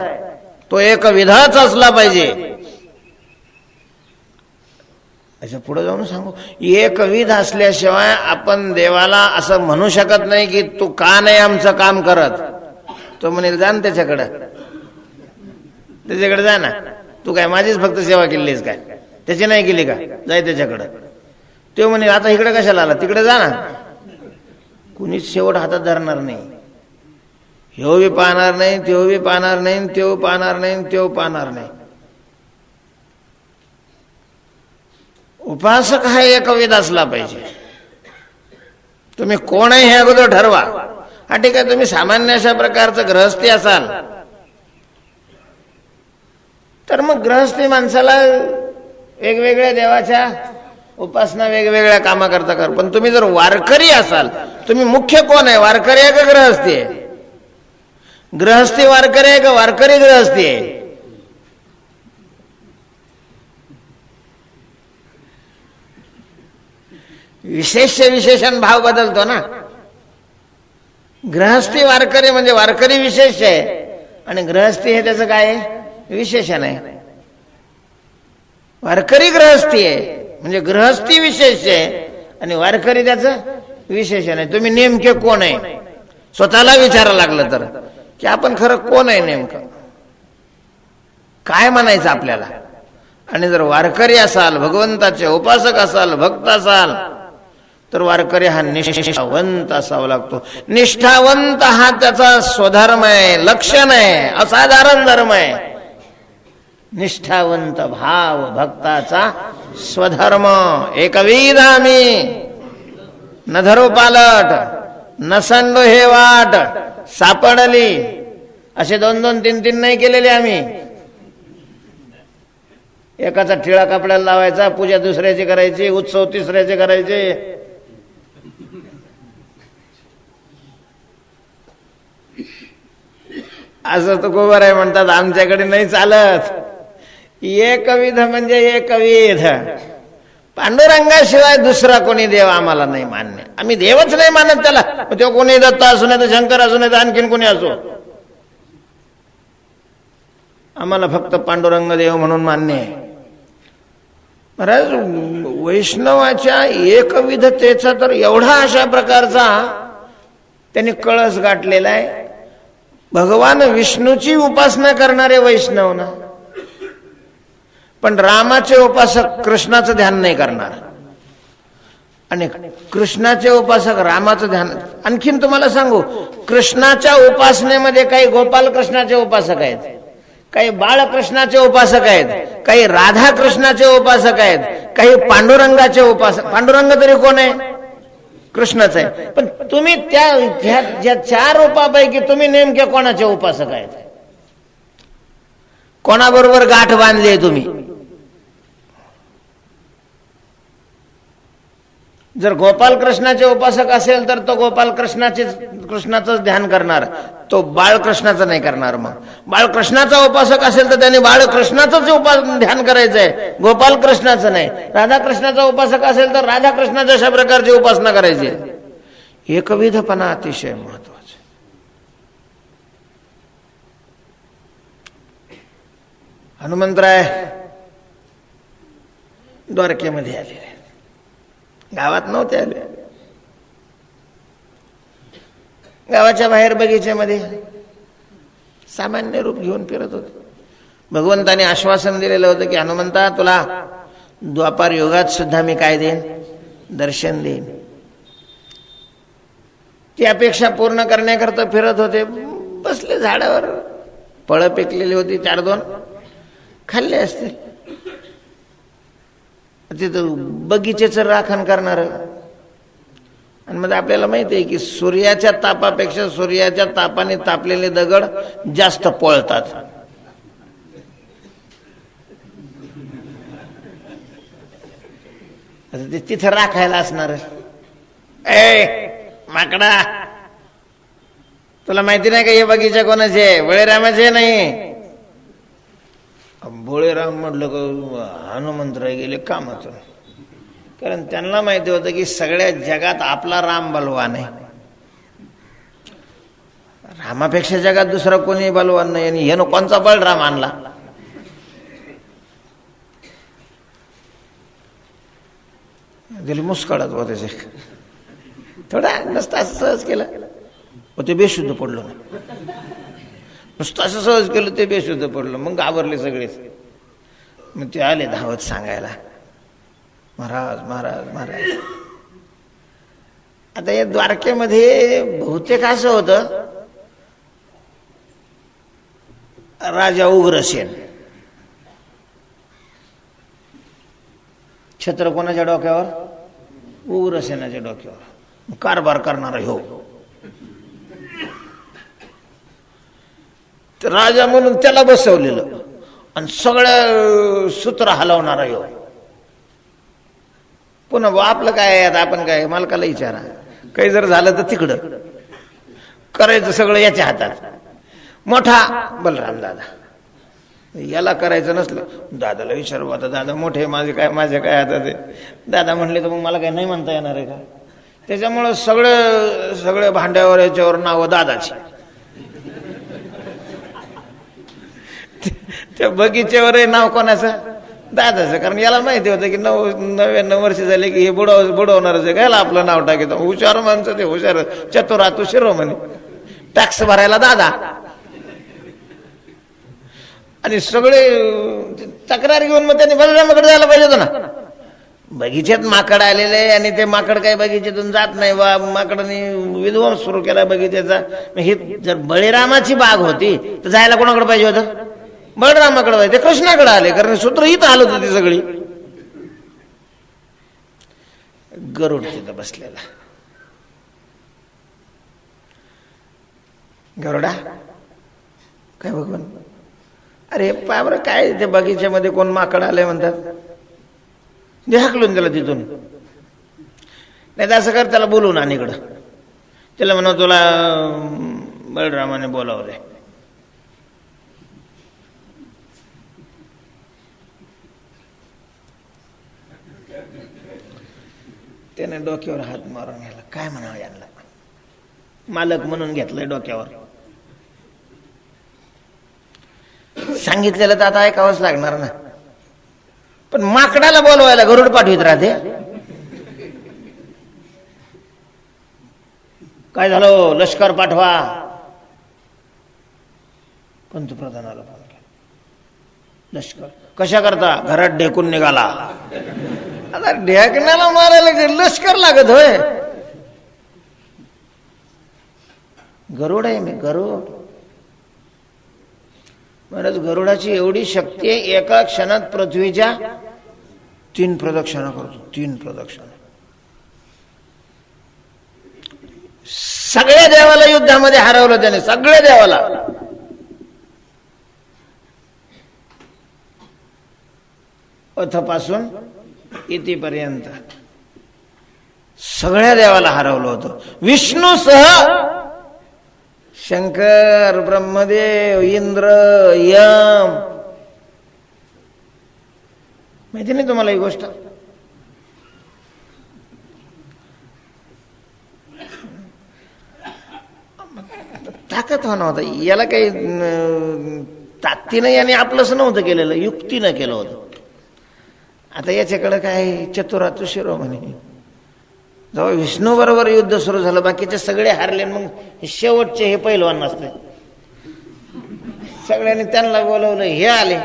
तो एकविधच असला पाहिजे. अच्छा पुढे जाऊन सांगू, एकविध असल्याशिवाय आपण देवाला असं म्हणू शकत नाही की तू का नाही आमचं काम करत. तो म्हणेल जा ना त्याच्याकडे जा ना, तू काय माझीच फक्त सेवा केलीस काय, त्याची नाही केली का, जाय त्याच्याकडं. तो म्हणे आता इकडे कशाला आला, तिकडे जा ना. कुणीच शेवट हातात धरणार नाही. ह्यो बी पाहणार नाही, त्यो बी पाहणार नाही, त्यो पाहणार नाही, त्यो पाहणार नाही. उपासक हा एकविध असला पाहिजे. तुम्ही कोण आहे हे अगोदर ठरवा. हा ठीक आहे, तुम्ही सामान्य अशा प्रकारचं गृहस्थी असाल तर मग गृहस्थी माणसाला वेगवेगळ्या देवाच्या उपासना वेगवेगळ्या कामा करता कर. पण तुम्ही जर वारकरी असाल, तुम्ही मुख्य कोण आहे, वारकरी आहे का गृहस्थी आहे? गृहस्थी वारकरी आहे का वारकरी गृहस्थी आहे? विशेष विशेषण भाव बदलतो ना. गृहस्थी वारकरी म्हणजे वारकरी विशेष आहे आणि गृहस्थी हे त्याचं काय आहे, विशेषण आहे. वारकरी गृहस्थी आहे म्हणजे गृहस्थी विशेष आहे आणि वारकरी त्याचं विशेषण आहे. तुम्ही नेमके कोण आहे स्वतःला विचारायला लागलं तर की आपण खरं कोण आहे, नेमकं काय म्हणायचं आपल्याला. आणि जर वारकरी असाल, भगवंताचे उपासक असाल, भक्त असाल तर वारकरी हा निष्ठावंत असावा लागतो. निष्ठावंत हा त्याचा स्वधर्म आहे, लक्षण आहे, असाधारण धर्म आहे. निष्ठावंत भाव भक्ताचा स्वधर्म. एकविध आम्ही न धरो पालट, न संडो हे वाट सापडली. असे 2-2, 3-3 नाही केलेले आम्ही. एकाचा टिळा कपड्याला लावायचा, पूजा दुसऱ्याची करायची, उत्सव तिसऱ्याचे करायचे. असं तो गोबर आहे म्हणतात, आमच्याकडे नाही चालत. एकविध म्हणजे एकविध. पांडुरंगाशिवाय दुसरा कोणी देव आम्हाला नाही मान्य. आम्ही देवच नाही मानत त्याला. तो कोणी दत्त असू नये, तर शंकर असू नये, तर आणखीन कोणी असो, आम्हाला फक्त पांडुरंग देव म्हणून मान्य आहे. महाराज वैष्णवाच्या एकविधतेचा तर एवढा अशा प्रकारचा त्यांनी कळस गाठलेला आहे. भगवान विष्णूची उपासना करणारे वैष्णव ना, पण रामाचे उपासक कृष्णाचं ध्यान नाही करणार आणि कृष्णाचे उपासक रामाचं ध्यान. आणखीन तुम्हाला सांगू, कृष्णाच्या उपासनेमध्ये काही गोपाल कृष्णाचे उपासक आहेत, काही बाळकृष्णाचे उपासक आहेत, काही राधा कृष्णाचे उपासक आहेत, काही पांडुरंगाचे उपासक. पांडुरंग तरी कोण आहे, कृष्णच आहे. पण तुम्ही ज्या 4 रूपापैकी तुम्ही नेमके कोणाचे उपासक आहेत, कोणाबरोबर गाठ बांधली तुम्ही? जर गोपाल कृष्णाचे उपासक असेल तर तो गोपाल कृष्णाचंच ध्यान करणार, तो बाळकृष्णाचं नाही करणार. मग बाळकृष्णाचा उपासक असेल तर त्याने बाळकृष्णाचंच ध्यान करायचंय, गोपाल कृष्णाचं नाही. राधाकृष्णाचा उपासक असेल तर राधाकृष्णाच्या अशा प्रकारची उपासना करायची. एकविधपणा अतिशय महत्वाचा. हनुमंतराय द्वारकेमध्ये आले, गावात नव्हते आले. गावाच्या बाहेर बगीच्यामध्ये सामान्य रूप घेऊन फिरत होते. भगवंताने आश्वासन दिलेलं होतं की हनुमंता तुला द्वापार युगात सुद्धा मी काय देईन, दर्शन देईन. ती अपेक्षा पूर्ण करण्याकरता फिरत होते. बसले झाडावर, फळं पिकलेली होती, 4-2 खाल्ले असतील. तिथं बगीचेचं राखण करणार. आणि मग आपल्याला माहिती आहे की सूर्याच्या तापापेक्षा सूर्याच्या तापाने तापलेले दगड जास्त पळतात. आता ते तिथं राखायला असणार. ए माकडा, तुला माहिती नाही का हे बगीचा कोणाचे? बळीरामाचे नाही. बळीराम म्हटलं का हनुमंतराय गेले कामातून, कारण त्यांना माहिती होतं की सगळ्या जगात आपला राम बलवान आहे. रामापेक्षा जगात दुसरा कोणी बलवान नाही. आणि ह्यानं कोणचा बळराम आणला? गेली मुस्काळात व त्याचे थोडा नुसतं असं सहज केलं व ते बेशुद्ध पडलो. नुसतं असं सहज केलं ते बेशुद्ध पडलं. मग घाबरले सगळेच. मग ते आले धावत सांगायला, महाराज महाराज महाराज. आता या द्वारकेमध्ये बहुतेक असं होतं, राजा उग्रसेन, छत्र कोणाच्या डोक्यावर? उग्रसेनाच्या डोक्यावर. कारभार करणारा हो राजा म्हणून त्याला बसवलेलं, आणि सगळ्या सूत्र हलवणारा हो. पुन्हा आपलं काय आहे आता? आपण काय मालकाला विचारा. काही जर झालं तर तिकडं करायचं सगळं याच्या हातात. मोठा बलराम दादा, याला करायचं नसलं दादाला विचारू. आता दादा मोठे, माझे काय माझ्या काय हातात आहे? दादा म्हणले तर मग मला काय नाही म्हणता येणार आहे का? त्याच्यामुळं सगळे भांड्यावर याच्यावर नावं दादाची. त्या बगीच्यावर नाव कोणाचं? दादाचं. कारण याला माहिती होतं की 99 वर्ष झाले की हे बुडवणारच आहे. घ्यायला आपलं नाव टाकीत. हुशार माणसं ते, हुशार चतुरातू शिरोमणी. टॅक्स भरायला दादा. आणि सगळे तक्रार घेऊन मग त्यांनी बलरामाकडे जायला पाहिजे होतं ना. बगीच्यात माकड आलेले आहे आणि ते माकड काही बगीच्यातून जात नाही. बा माकडाने विध्वंस सुरू केला बगीच्याचा. ही जर बळीरामाची बाग होती तर जायला कोणाकडे पाहिजे होतं? बळरामाकडे पाहिजे. ते कृष्णाकडे आले, कारण सूत्र हित हालत होती सगळी. गरुड तिथं बसलेला. गरुडा काय भगवान? अरे पा बरं, काय ते बगीच्यामध्ये कोण माकड आले म्हणतात, जे हाकलून त्याला तिथून. नाही तर असं कर, त्याला बोलून आणि इकडं त्याला म्हणा तुला बळरामाने बोलावले. त्याने डोक्यावर हात मारून घ्यायला. काय म्हणावं यांना? मालक म्हणून घेतलंय डोक्यावर. सांगितलेलं तर आता ऐकावंच लागणार ना. पण माकडाला बोलवायला गरुड पाठवीत राहते. काय झालं? लष्कर पाठवा. पंतप्रधानाला फोन केला. लष्कर कशा करता? घरात ढेकून निघाला. आता ढेकण्याला मारायला लष्कर लागत होय? गरुड आहे मी, गरुड. महाराज, गरुडाची एवढी शक्ती आहे, एका क्षणात पृथ्वीच्या 3 प्रदक्षिणा करतो. 3 प्रदक्षिणा. सगळ्या देवाला युद्धामध्ये हरवलं त्याने, सगळ्या देवाला. अथपासून इथेपर्यंत सगळ्या देवाला हरवलं होतं. विष्णूसह शंकर, ब्रह्मदेव, इंद्र, यम. माहिती नाही तुम्हाला ही गोष्ट? ताकद होणं होतं याला. काही ताकदीनं याने आपलंच नव्हतं केलेलं, युक्तीनं केलं होतं. आता याच्याकडे काय चतुरातू शिरोमणी. जेव्हा विष्णू बरोबर युद्ध सुरू झालं, बाकीचे सगळे हारले. मग शेवटचे हे पैलवान नसते, सगळ्यांनी त्यांना बोलवलं. हे आले,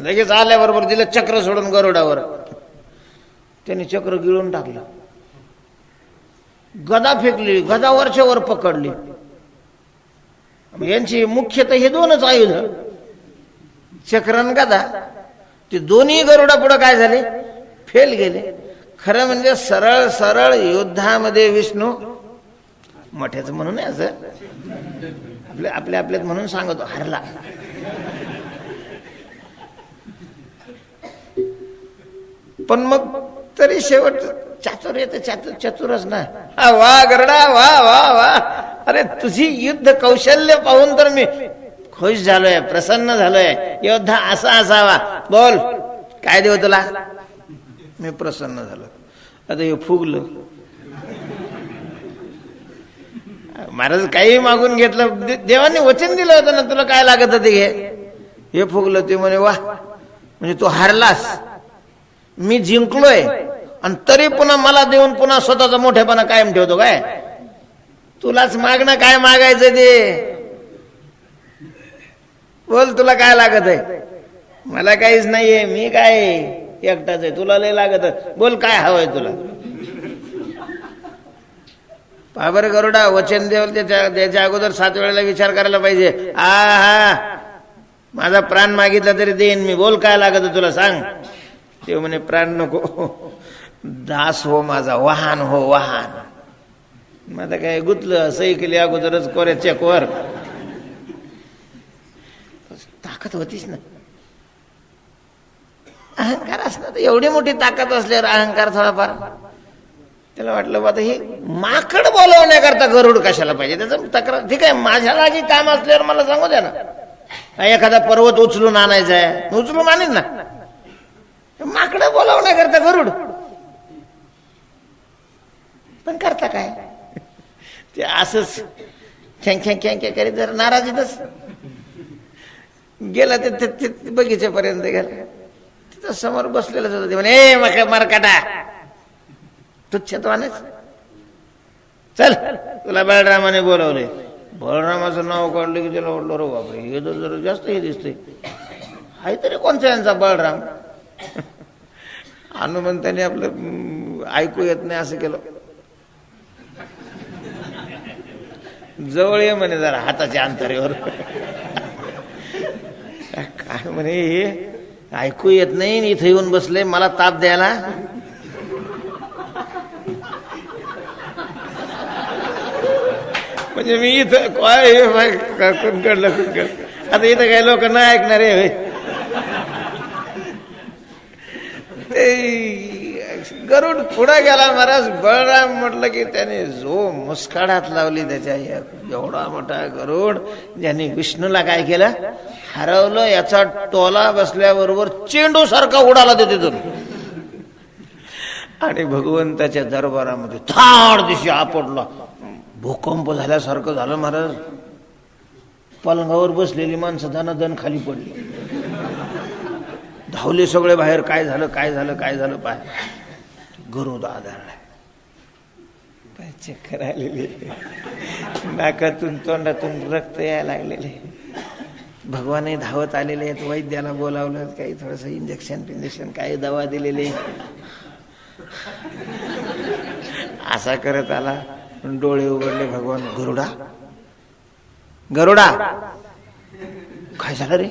लगेच आल्याबरोबर दिलं चक्र सोडून गरुडावर. त्यांनी चक्र गिळून टाकलं. गदा फेकली, गदा वरच्यावर पकडली. यांची मुख्यतः हे 2च आयुध, चक्र आणि गदा. ते दोन्ही गरुडा पुढे काय झाले? फेल गेले. खरं म्हणजे सरळ सरळ युद्धामध्ये विष्णू मोठ्याच म्हणून असं आपल्यात म्हणून सांगतो, हरला. पण मग तरी शेवट चातुर येते, चतुरच ना. वा गरडा, वा वा वा. अरे तुझी युद्ध कौशल्य पाहून तर मी खुश झालोय, प्रसन्न झालोय. योद्धा असा असावा. बोल काय देऊ तुला. मी प्रसन्न झालो. आता हे फुगलं. महाराज काही मागून घेतलं, देवाने वचन दिलं होतं ना तुला काय लागत ते घे. हे फुगलं. ते म्हणे वा, म्हणजे तू हारलास, मी जिंकलोय आणि तरी पुन्हा मला देऊन पुन्हा स्वतःचा मोठेपणा कायम ठेवतो काय. तुलाच मागणं, काय मागायचं ते बोल. तुला काय लागत आहे. मला काहीच नाहीये, मी काय एकटाच आहे, तुला लय लागत. बोल काय हवंय तुला. बाबर गरुडा, वचन देव त्याच्या अगोदर 7 वेळेला विचार करायला पाहिजे. हा माझा प्राण मागितला तरी देईन मी. बोल काय लागत तुला सांग. ते म्हणे प्राण नको, दास हो माझा, वाहन हो वाहन. माझं काय गुतलं, सही केली अगोदरच कोऱ्या चेकवर. ताकद होतीच ना. अहंकार असला तर, एवढी मोठी ताकद असल्यावर अहंकार थोडाफार. त्याला वाटलं आता हे माकड बोलवण्याकरता गरुड कशाला पाहिजे. त्याचं तक्रार ठीक आहे, माझ्या लागी काम असल्यावर मला सांगू द्या ना. एखादा पर्वत उचलून आणायचा आहे, उचलून आणीन ना. माकड बोलावण्याकरता गरुड. पण करता काय ते असंच ख्यांख्या करीत जर नाराजीतच गेला. ते बगीच्यापर्यंत गेला. तिथं समोर बसलेलंच होतं. ते म्हणे मरकाटा, तुच्छत्वानेच चल, तुला बळरामाने बोलवले. बळरामाचं नाव काढलं की त्याला वाटलं रो बापरे, हे तर जरा जास्त हे दिसतंय. हाय तरी कोणचा यांचा बळराम. हनुमंताने आपलं ऐकू येत नाही असं केलं. जवळ ये म्हणे जरा हाताच्या अंतरेवर. काय म्हणे हे ऐकू येत नाही, इथे येऊन बसले मला ताप द्यायला. म्हणजे मी इथं काय कुणकडलं. आता इथं काही लोक नाही ऐकणार आहे. ते गरुड पुढे गेला. महाराज बळराम म्हटलं की त्याने जो मुस्काडात लावली त्याच्या. एवढा मोठा गरुड ज्याने विष्णूला काय केलं, हरवलं. याचा टोला बसल्याबरोबर चेंडू सारखा उडाला ते तिथून. आणि भगवंताच्या दरबारामध्ये थाड दिशी आपटला. भूकंप झाल्यासारखं झालं महाराज. पलंगावर बसलेली माणसं धनाधन खाली पडली. धावले सगळे बाहेर. काय झालं काय झालं काय झालं बाहेर. गरुड आदळलाय. चक्कर आलेली, नाकातून तोंडातून रक्त यायला लागलेले. भगवानही धावत आलेले आहेत. वैद्याला बोलावलं, काही थोडस इंजेक्शन काही दवा दिलेली. असा करत आला. डोळे उघडले. भगवान, गरुडा गरुडा काय झालं रे.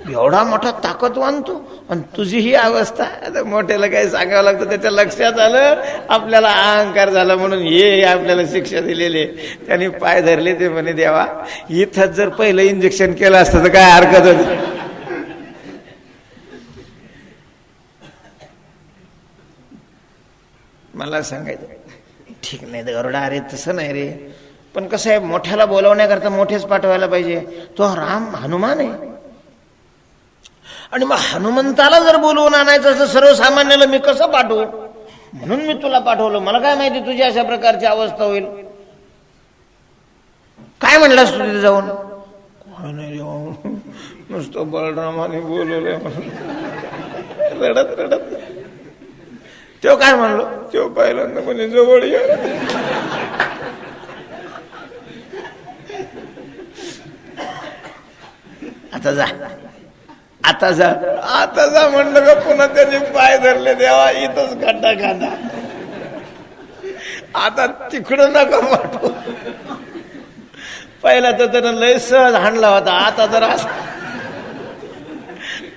एवढा मोठा ताकदवान तू, आणि तुझी ही अवस्था. आता मोठ्याला काही सांगावं लागतं. त्याच्या लक्षात आलं आपल्याला अहंकार झाला म्हणून हे आपल्याला शिक्षा दिलेली. त्यांनी पाय धरले. ते म्हणे देवा, इथंच जर पहिलं इंजेक्शन केलं असतं तर काय हरकत होती. मला सांगायचं ठीक नाही गरुडा, अरे तसं नाही रे. पण कसं आहे, मोठ्याला बोलवण्याकरता मोठेच पाठवायला पाहिजे. तो राम हनुमान आहे. आणि मग हनुमंताला जर बोलवून आणायचं असं सर्वसामान्याला मी कसं पाठवू. म्हणून मी तुला पाठवलं. मला काय माहिती तुझी अशा प्रकारची अवस्था होईल. काय म्हणलास तू तिथे जाऊन. काय नाही जाऊन, नुसतं बळरामाने बोलवलंय म्हणून रडत रडत. तो काय म्हणलो. तो पहिल्यांदा म्हणे जवळ ये. आता जा आता जा आता जा म्हणलं का पुन्हा त्याने पाय धरले. देवा इथंच खड्डा खांदा. आता तिकडं नका पाठवू. पहिला तर त्यानं लय सहज हाणला होता. आता जर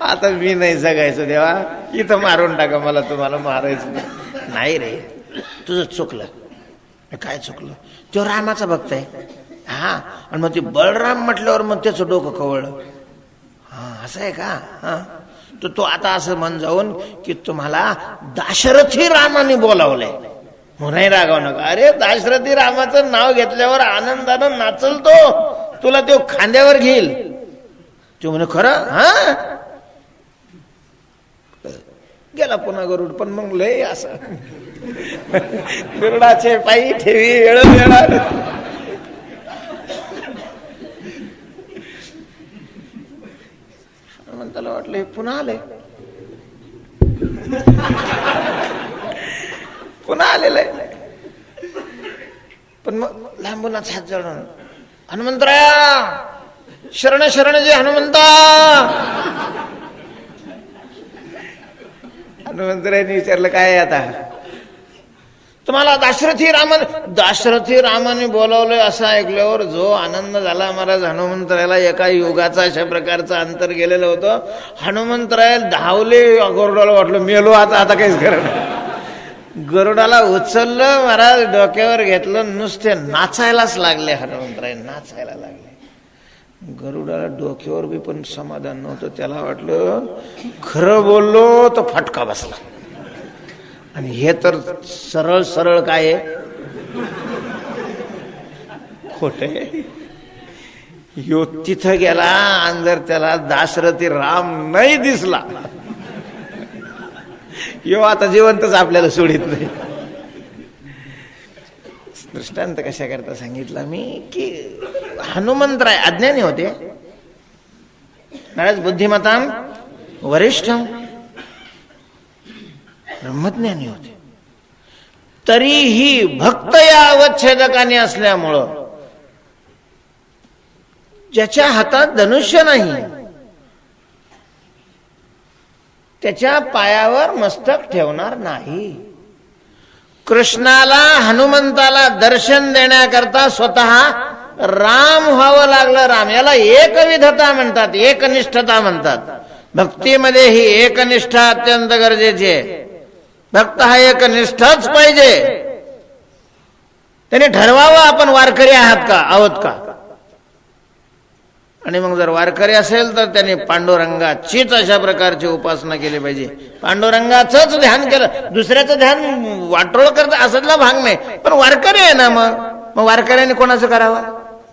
आता मी नाही जगायचं देवा. इथं मारून टाका मला, तुम्हाला मारायचं नाही रे. तुझं चुकलं. काय चुकलं. तो रामाचा भक्त आहे. हा, आणि मग ते बळराम म्हटल्यावर मग त्याचं डोकं कवळलं. हा असं आहे का. हा, तर तो आता असं म्हण जाऊन की तुम्हाला दाशरथी रामाने बोलावलंय म्हणून रागाव नका. अरे दाशरथी रामाचं नाव घेतल्यावर आनंदानं नाचल तो, तुला तो खांद्यावर घेईल. तो म्हणे खरं? हा, गेला पुन्हा गरुड. पण मग लय असं गरुडाचे पायी ठेवी वेळ त्याला वाटलं पुन्हा आले, पुन्हा आलेलं आहे. पण मग लांबूनच हात जोडून हनुमंतराया शरण शरण जे हनुमंता. हनुमंतरायांनी विचारलं काय आता? तुम्हाला दाशरथी रामाने बोलावलंय असं ऐकल्यावर जो आनंद झाला महाराज हनुमंतरायाला. एका युगाचा अशा प्रकारचं अंतर गेलेलं होतं. हनुमंतरायाला धावले, गरुडाला वाटलं मेलो आता, आता काहीच करत नाही. गरुडाला उचललं महाराज, डोक्यावर घेतलं, नुसते नाचायलाच लागले. हनुमंतराय नाचायला लागले. गरुडाला डोक्यावर बी पण समाधान नव्हतं. त्याला वाटलं खरं बोललो तर फटका बसला, आणि हे तर सरळ सरळ काय खोटे. यो तिथं गेला आणि जर त्याला दाशरथी राम नाही दिसला, यो आता जिवंतच आपल्याला सोडित नाही. दृष्टांत कशा करता सांगितला मी की हनुमंतराय अज्ञानी होते महाराज, बुद्धिमताम वरिष्ठ ब्रह्मज्ञानी होते. तरीही भक्त या अवच्छेदकाने असल्यामुळं ज्याच्या हातात धनुष्य नाही त्याच्या पायावर मस्तक ठेवणार नाही. कृष्णाला हनुमंताला दर्शन देण्याकरता स्वतः राम व्हावं लागलं. राम याला एकविधता म्हणतात, एकनिष्ठता म्हणतात. भक्तीमध्ये ही एकनिष्ठा अत्यंत गरजेची आहे. भक्त हा एकनिष्ठच पाहिजे. त्याने ठरवावं आपण वारकरी आहोत का. आणि मग जर वारकरी असेल तर त्याने पांडुरंगाचीच अशा प्रकारची उपासना केली पाहिजे. पांडुरंगाचंच ध्यान केलं, दुसऱ्याचं ध्यान वाटोळ करत असतला भाग नाही. पण वारकरी आहे ना, मग वारकऱ्याने कोणाचं करावं?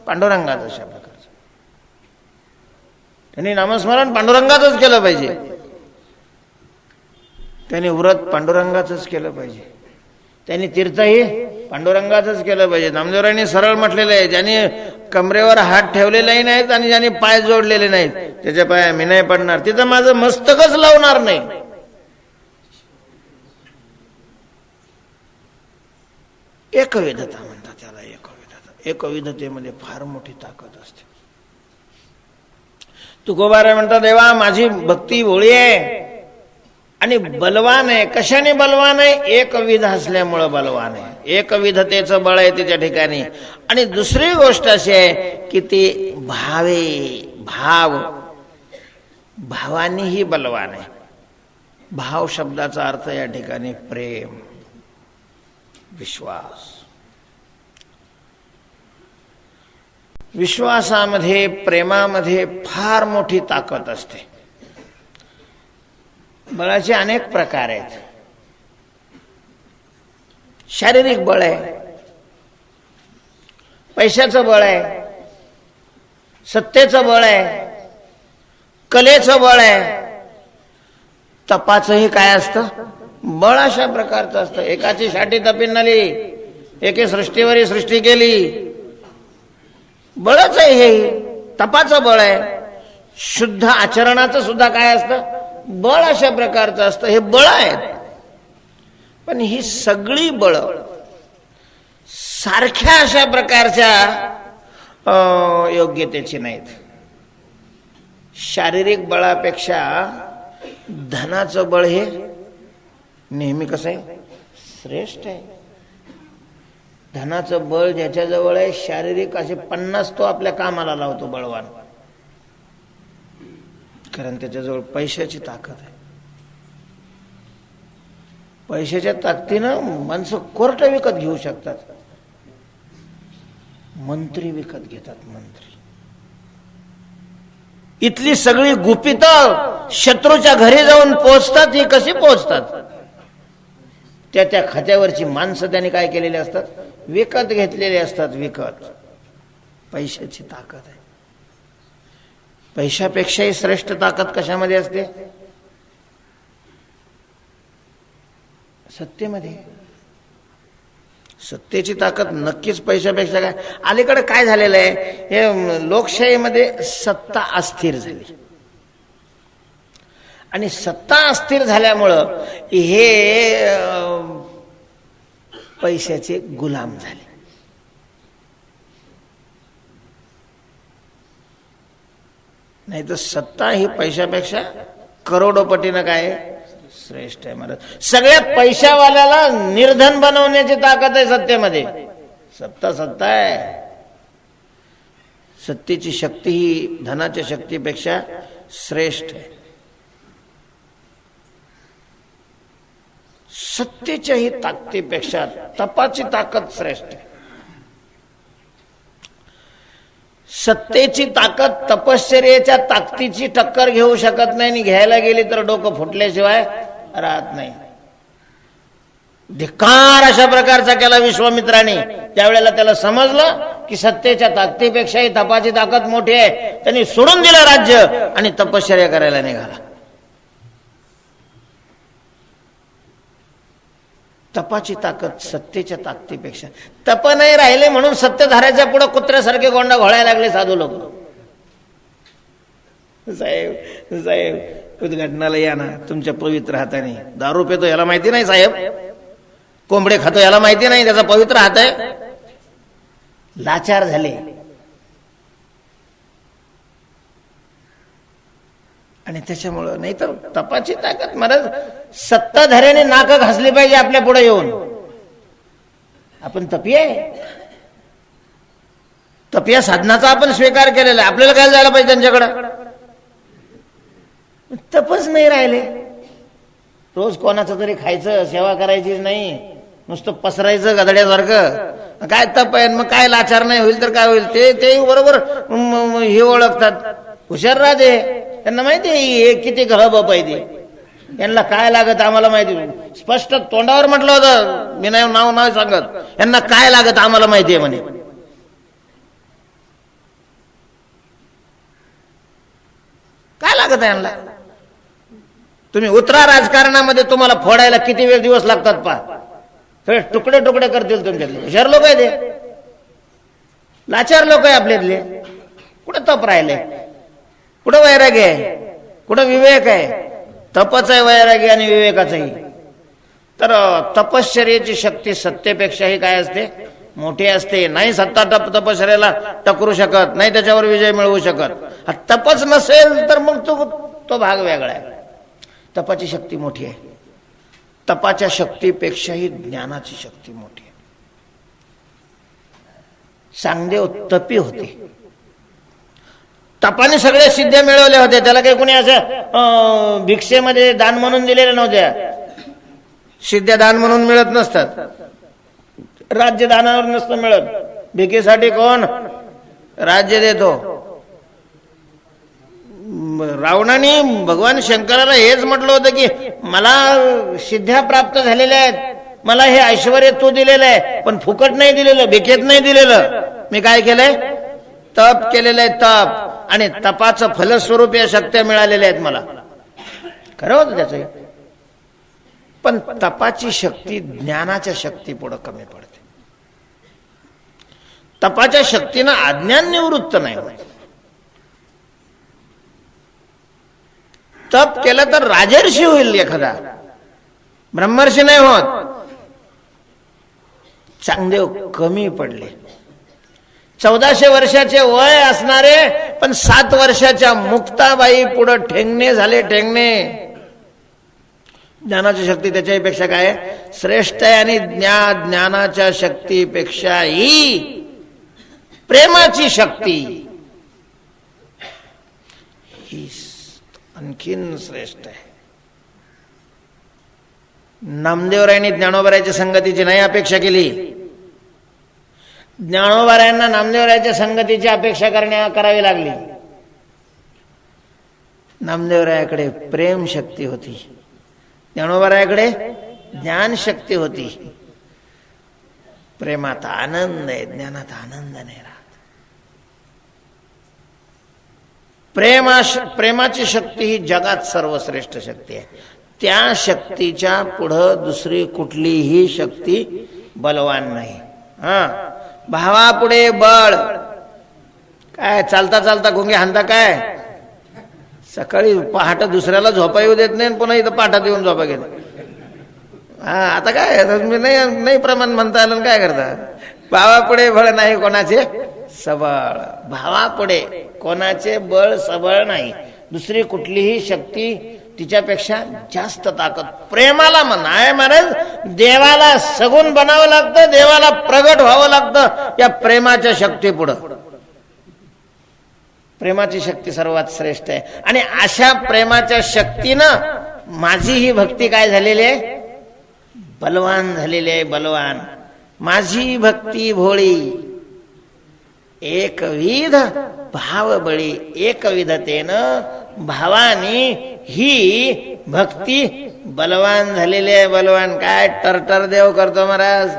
पांडुरंगाचं अशा प्रकारचं. त्यांनी नामस्मरण पांडुरंगाचंच केलं पाहिजे. त्यांनी व्रत पांडुरंगाचंच केलं पाहिजे. त्यांनी तीर्थही पांडुरंगाचंच केलं पाहिजे. नामदेवरायांनी सरळ म्हटलेलं आहे, ज्याने कमरेवर हात ठेवलेलेही नाहीत आणि ज्याने पाय जोडलेले नाहीत त्याच्या पाया मी नाही पडणार, तिथं माझं मस्तकच लावणार नाही. एकविधता म्हणतात त्याला, एकविधता. एकविधतेमध्ये फार मोठी ताकद असते. तुकोबाराय म्हणतात, देवा माझी भक्ती भोळी आहे आणि बलवान आहे. कशाने बलवान आहे? एकविध असल्यामुळं बलवान आहे. एकविधतेचं बळ आहे तिच्या ठिकाणी. आणि दुसरी गोष्ट अशी आहे की ती भावानीही बलवान आहे. भाव शब्दाचा अर्थ या ठिकाणी प्रेम, विश्वास. विश्वासामध्ये, प्रेमामध्ये फार मोठी ताकद असते. बळाचे अनेक प्रकार आहेत. शारीरिक बळ आहे, पैशाचं बळ आहे, सत्तेचं बळ आहे, कलेचं बळ आहे. तपाचंही काय असतं? बळ अशा प्रकारचं असतं. एकाची साठी तपिन्नली, एके सृष्टीवरी सृष्टी केली. बळच आहे हे, तपाचं बळ आहे. शुद्ध आचरणाचं सुद्धा काय असतं? बळ अशा प्रकारचं असतं. हे बळ आहेत. पण ही सगळी बळ सारख्या अशा प्रकारच्या योग्यतेची नाहीत. शारीरिक बळापेक्षा धनाचं बळ हे नेहमी कसं आहे? श्रेष्ठ आहे. धनाचं बळ ज्याच्याजवळ आहे, शारीरिक असे 50 तो आपल्या कामाला लावतो बळवान, कारण त्याच्याजवळ पैशाची ताकद आहे. पैशाच्या ताकदीनं माणसं कोर्ट विकत घेऊ शकतात, मंत्री विकत घेतात. मंत्री इथली सगळी गुपित शत्रूच्या घरी जाऊन पोहोचतात. ही कशी पोहोचतात? त्या त्या खात्यावरची माणसं त्यांनी काय केलेली असतात? विकत घेतलेली असतात. विकत. पैशाची ताकद आहे. पैशापेक्षाही श्रेष्ठ ताकद कशामध्ये असते? सत्तेमध्ये. सत्तेची ताकद नक्कीच पैशापेक्षा काय. अलीकडे काय झालेलं आहे, हे लोकशाहीमध्ये सत्ता अस्थिर झाली आणि सत्ता अस्थिर झाल्यामुळं हे पैशाचे गुलाम झाले. नाही तर सत्ता ही पैशापेक्षा करोडोपटीनं काय श्रेष्ठ आहे महाराज. सगळ्या पैशावाल्याला निर्धन बनवण्याची ताकद आहे सत्तेमध्ये. सत्ता सत्ता आहे. सत्तेची शक्ती ही धनाच्या शक्तीपेक्षा श्रेष्ठ आहे. सत्तेच्याही ताकदीपेक्षा तपाची ताकद श्रेष्ठ आहे. सत्तेची ताकद तपश्चर्येच्या ताकदीची टक्कर घेऊ शकत नाही आणि घ्यायला गेली तर डोकं फुटल्याशिवाय राहत नाही. धिक्कार अशा प्रकारचा केला विश्वामित्राने. त्यावेळेला त्याला समजलं की सत्तेच्या ताकदीपेक्षाही तपाची ताकद मोठी आहे. त्यांनी सोडून दिलं राज्य आणि तपश्चर्या करायला निघाला. तपाची ताकद सत्तेच्या ताकदीपेक्षा. तप नाही राहिले म्हणून सत्तेधाऱ्याच्या पुढे कुत्र्यासारखे गोंडा घोळायला लागले साधू लोक. साहेब साहेब उद्घाटनाला या ना तुमच्या पवित्र हाताने. दारू पितो याला माहिती नाही साहेब. कोंबडे खातो याला माहिती नाही त्याचा पवित्र हात आहे. लाचार झाले आणि त्याच्यामुळं. नाही तर तपाची ताकद महाराज. सत्ताधाऱ्याने नाक घासली पाहिजे आपल्या पुढे येऊन. आपण तपी आहे. तपिया साधनाचा आपण स्वीकार केलेला आहे. आपल्याला काय जायला पाहिजे त्यांच्याकडं. तपच नाही राहिले. रोज कोणाचं तरी खायचं, सेवा करायचीच नाही, नुसतं पसरायचं गधड्यासारखं. काय तप आहे मग. काय लाचार नाही होईल तर काय होईल. ते बरोबर हे ओळखतात. हुशार राहते. त्यांना माहिती आहे हे किती घळबाप आहे ते. यांना काय लागत आम्हाला माहिती. स्पष्ट तोंडावर म्हटलं होतं. मी नाव सांगत. यांना काय लागत आम्हाला माहिती आहे म्हणे. काय लागत आहे यांना. तुम्ही उतरा राजकारणामध्ये. तुम्हाला फोडायला किती वेळ दिवस लागतात पहा. सगळे तुकडे तुकडे करतील तुमच्यातले. हुशार लोक आहे ते. लाचार लोक आहे आपल्यातले. कुठं तप राहिले. कुठं वैराग्य आहे. कुठं विवेक आहे. तपच आहे वैराग्य आणि विवेकाचंही. तर तपश्चर्याची शक्ती सत्तेपेक्षाही काय असते मोठी असते. नाही सत्ता तपश्चर्याला टकरू शकत नाही. त्याच्यावर विजय मिळवू शकत. तपच नसेल तर मग तो भाग वेगळा आहे. तपाची शक्ती मोठी आहे. तपाच्या शक्तीपेक्षाही ज्ञानाची शक्ती मोठी आहे. चांगदेव तपी होते. तपाने सगळे सिद्ध्या मिळवल्या होत्या. त्याला काही कोणी असं भिक्षेमध्ये दान म्हणून दिलेल्या नव्हत्या. सिद्ध्या दान म्हणून मिळत नसतात. राज्य दानावर नसतं मिळत. भिकेसाठी कोण राज्य देतो. रावणाने भगवान शंकराला हेच म्हटलं होतं की मला सिद्ध्या प्राप्त झालेल्या आहेत. मला हे ऐश्वर्य तू दिलेलं आहे पण फुकट नाही दिलेलं, भिकेत नाही दिलेलं. मी काय केलंय तप केलेलं आहे. तप आणि तपाचं फलस्वरूप या शक्त्या मिळालेल्या आहेत मला. खरं होतं त्याचं. पण तपाची शक्ती ज्ञानाच्या शक्ती पुढे कमी पडते. तपाच्या शक्तीनं अज्ञान निवृत्त नाही होत. तप केलं तर राजर्षी होईल एखादा, ब्रह्मर्षी नाही होत. चांगदेव कमी पडले. 1400 वर्षाचे वय असणारे पण 7 वर्षाच्या मुक्ताबाई पुढे ठेंगणे झाले. ठेंगणे. ज्ञानाची शक्ती त्याच्यापेक्षा काय श्रेष्ठ आहे. आणि ज्ञानाच्या शक्तीपेक्षाही प्रेमाची शक्ती ही आणखीन श्रेष्ठ आहे. नामदेवरायांनी ज्ञानोबारायांच्या संगतीची नाही अपेक्षा केली. ज्ञानोबारायांना नामदेवरायांच्या संगतीची अपेक्षा करावी लागली. नामदेवरायाकडे प्रेम शक्ती होती, ज्ञानोबारायाकडे ज्ञान शक्ती होती. प्रेमात आनंद आहे, ज्ञानात आनंद नाही राहत. प्रेमाची शक्ती ही जगात सर्वश्रेष्ठ शक्ती आहे. त्या शक्तीच्या पुढं दुसरी कुठलीही शक्ती बलवान नाही. भावापुढे बळ काय, चालता चालता गुंगे हाणता काय, सकाळी पहाट दुसऱ्याला झोपा येऊ देत नाही, पुन्हा इथं पाठात येऊन झोपा घेते. आता काय तुम्ही नाही प्रमाण म्हणता आलं, काय करता. भावापुढे बळ नाही कोणाचे सबळ, भावापुढे कोणाचे बळ सबळ नाही. दुसरी कुठलीही शक्ती तिच्यापेक्षा जास्त ताकद. प्रेमाला म्हणाय महाराज, देवाला सगुण बनावं लागतं, देवाला प्रगट व्हावं लागतं या प्रेमाच्या शक्ती पुढं. प्रेमाची शक्ती सर्वात श्रेष्ठ आहे. आणि अशा प्रेमाच्या शक्तीनं माझी ही भक्ती काय झालेली आहे, बलवान झालेली आहे. बलवान माझी भक्ती भोळी, एकविध भावबळी. एकविधतेनं भावानी ही भक्ती बलवान झालेली आहे. बलवान काय टरटर देव करतो महाराज.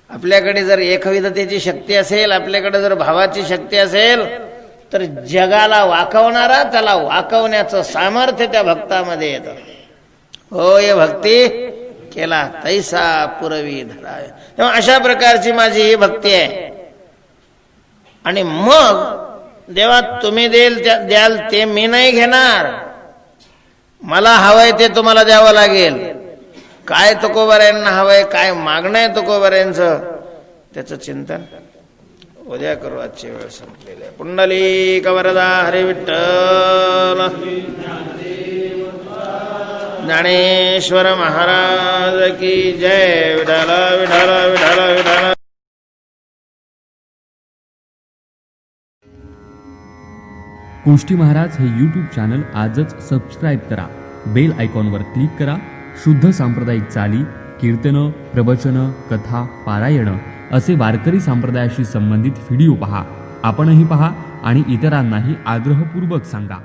आपल्याकडे जर एकविधतेची शक्ती असेल, आपल्याकडे जर भावाची शक्ती असेल, तर जगाला वाकवणारा, त्याला वाकवण्याचं सामर्थ्य त्या भक्तामध्ये येतं. होय भक्ती केला तैसा पुरवी धराय. तेव्हा अशा प्रकारची माझी ही भक्ती आहे. आणि मग देवा तुम्ही द्याल ते मी नाही घेणार, मला हवंय ते तुम्हाला द्यावं लागेल. काय तुकोबारायांना हवंय, काय मागणं आहे तुकोबारायांचं, त्याचं चिंतन उद्या करू. आजची वेळ संपलेली आहे. पुंडलिक वरदा हरी विठ्ठल, ज्ञानेश्वर महाराज की जय. विठ्ठल विठ्ठल विठ्ठल विठ्ठल. कोष्टी महाराज हे यूट्यूब चॅनल आजच सबस्क्राईब करा. बेल आयकॉनवर क्लिक करा. शुद्ध सांप्रदायिक चाली, कीर्तनं, प्रवचनं, कथा, पारायणं असे वारकरी संप्रदायाशी संबंधित व्हिडिओ पहा. आपणही पहा आणि इतरांनाही आग्रहपूर्वक सांगा.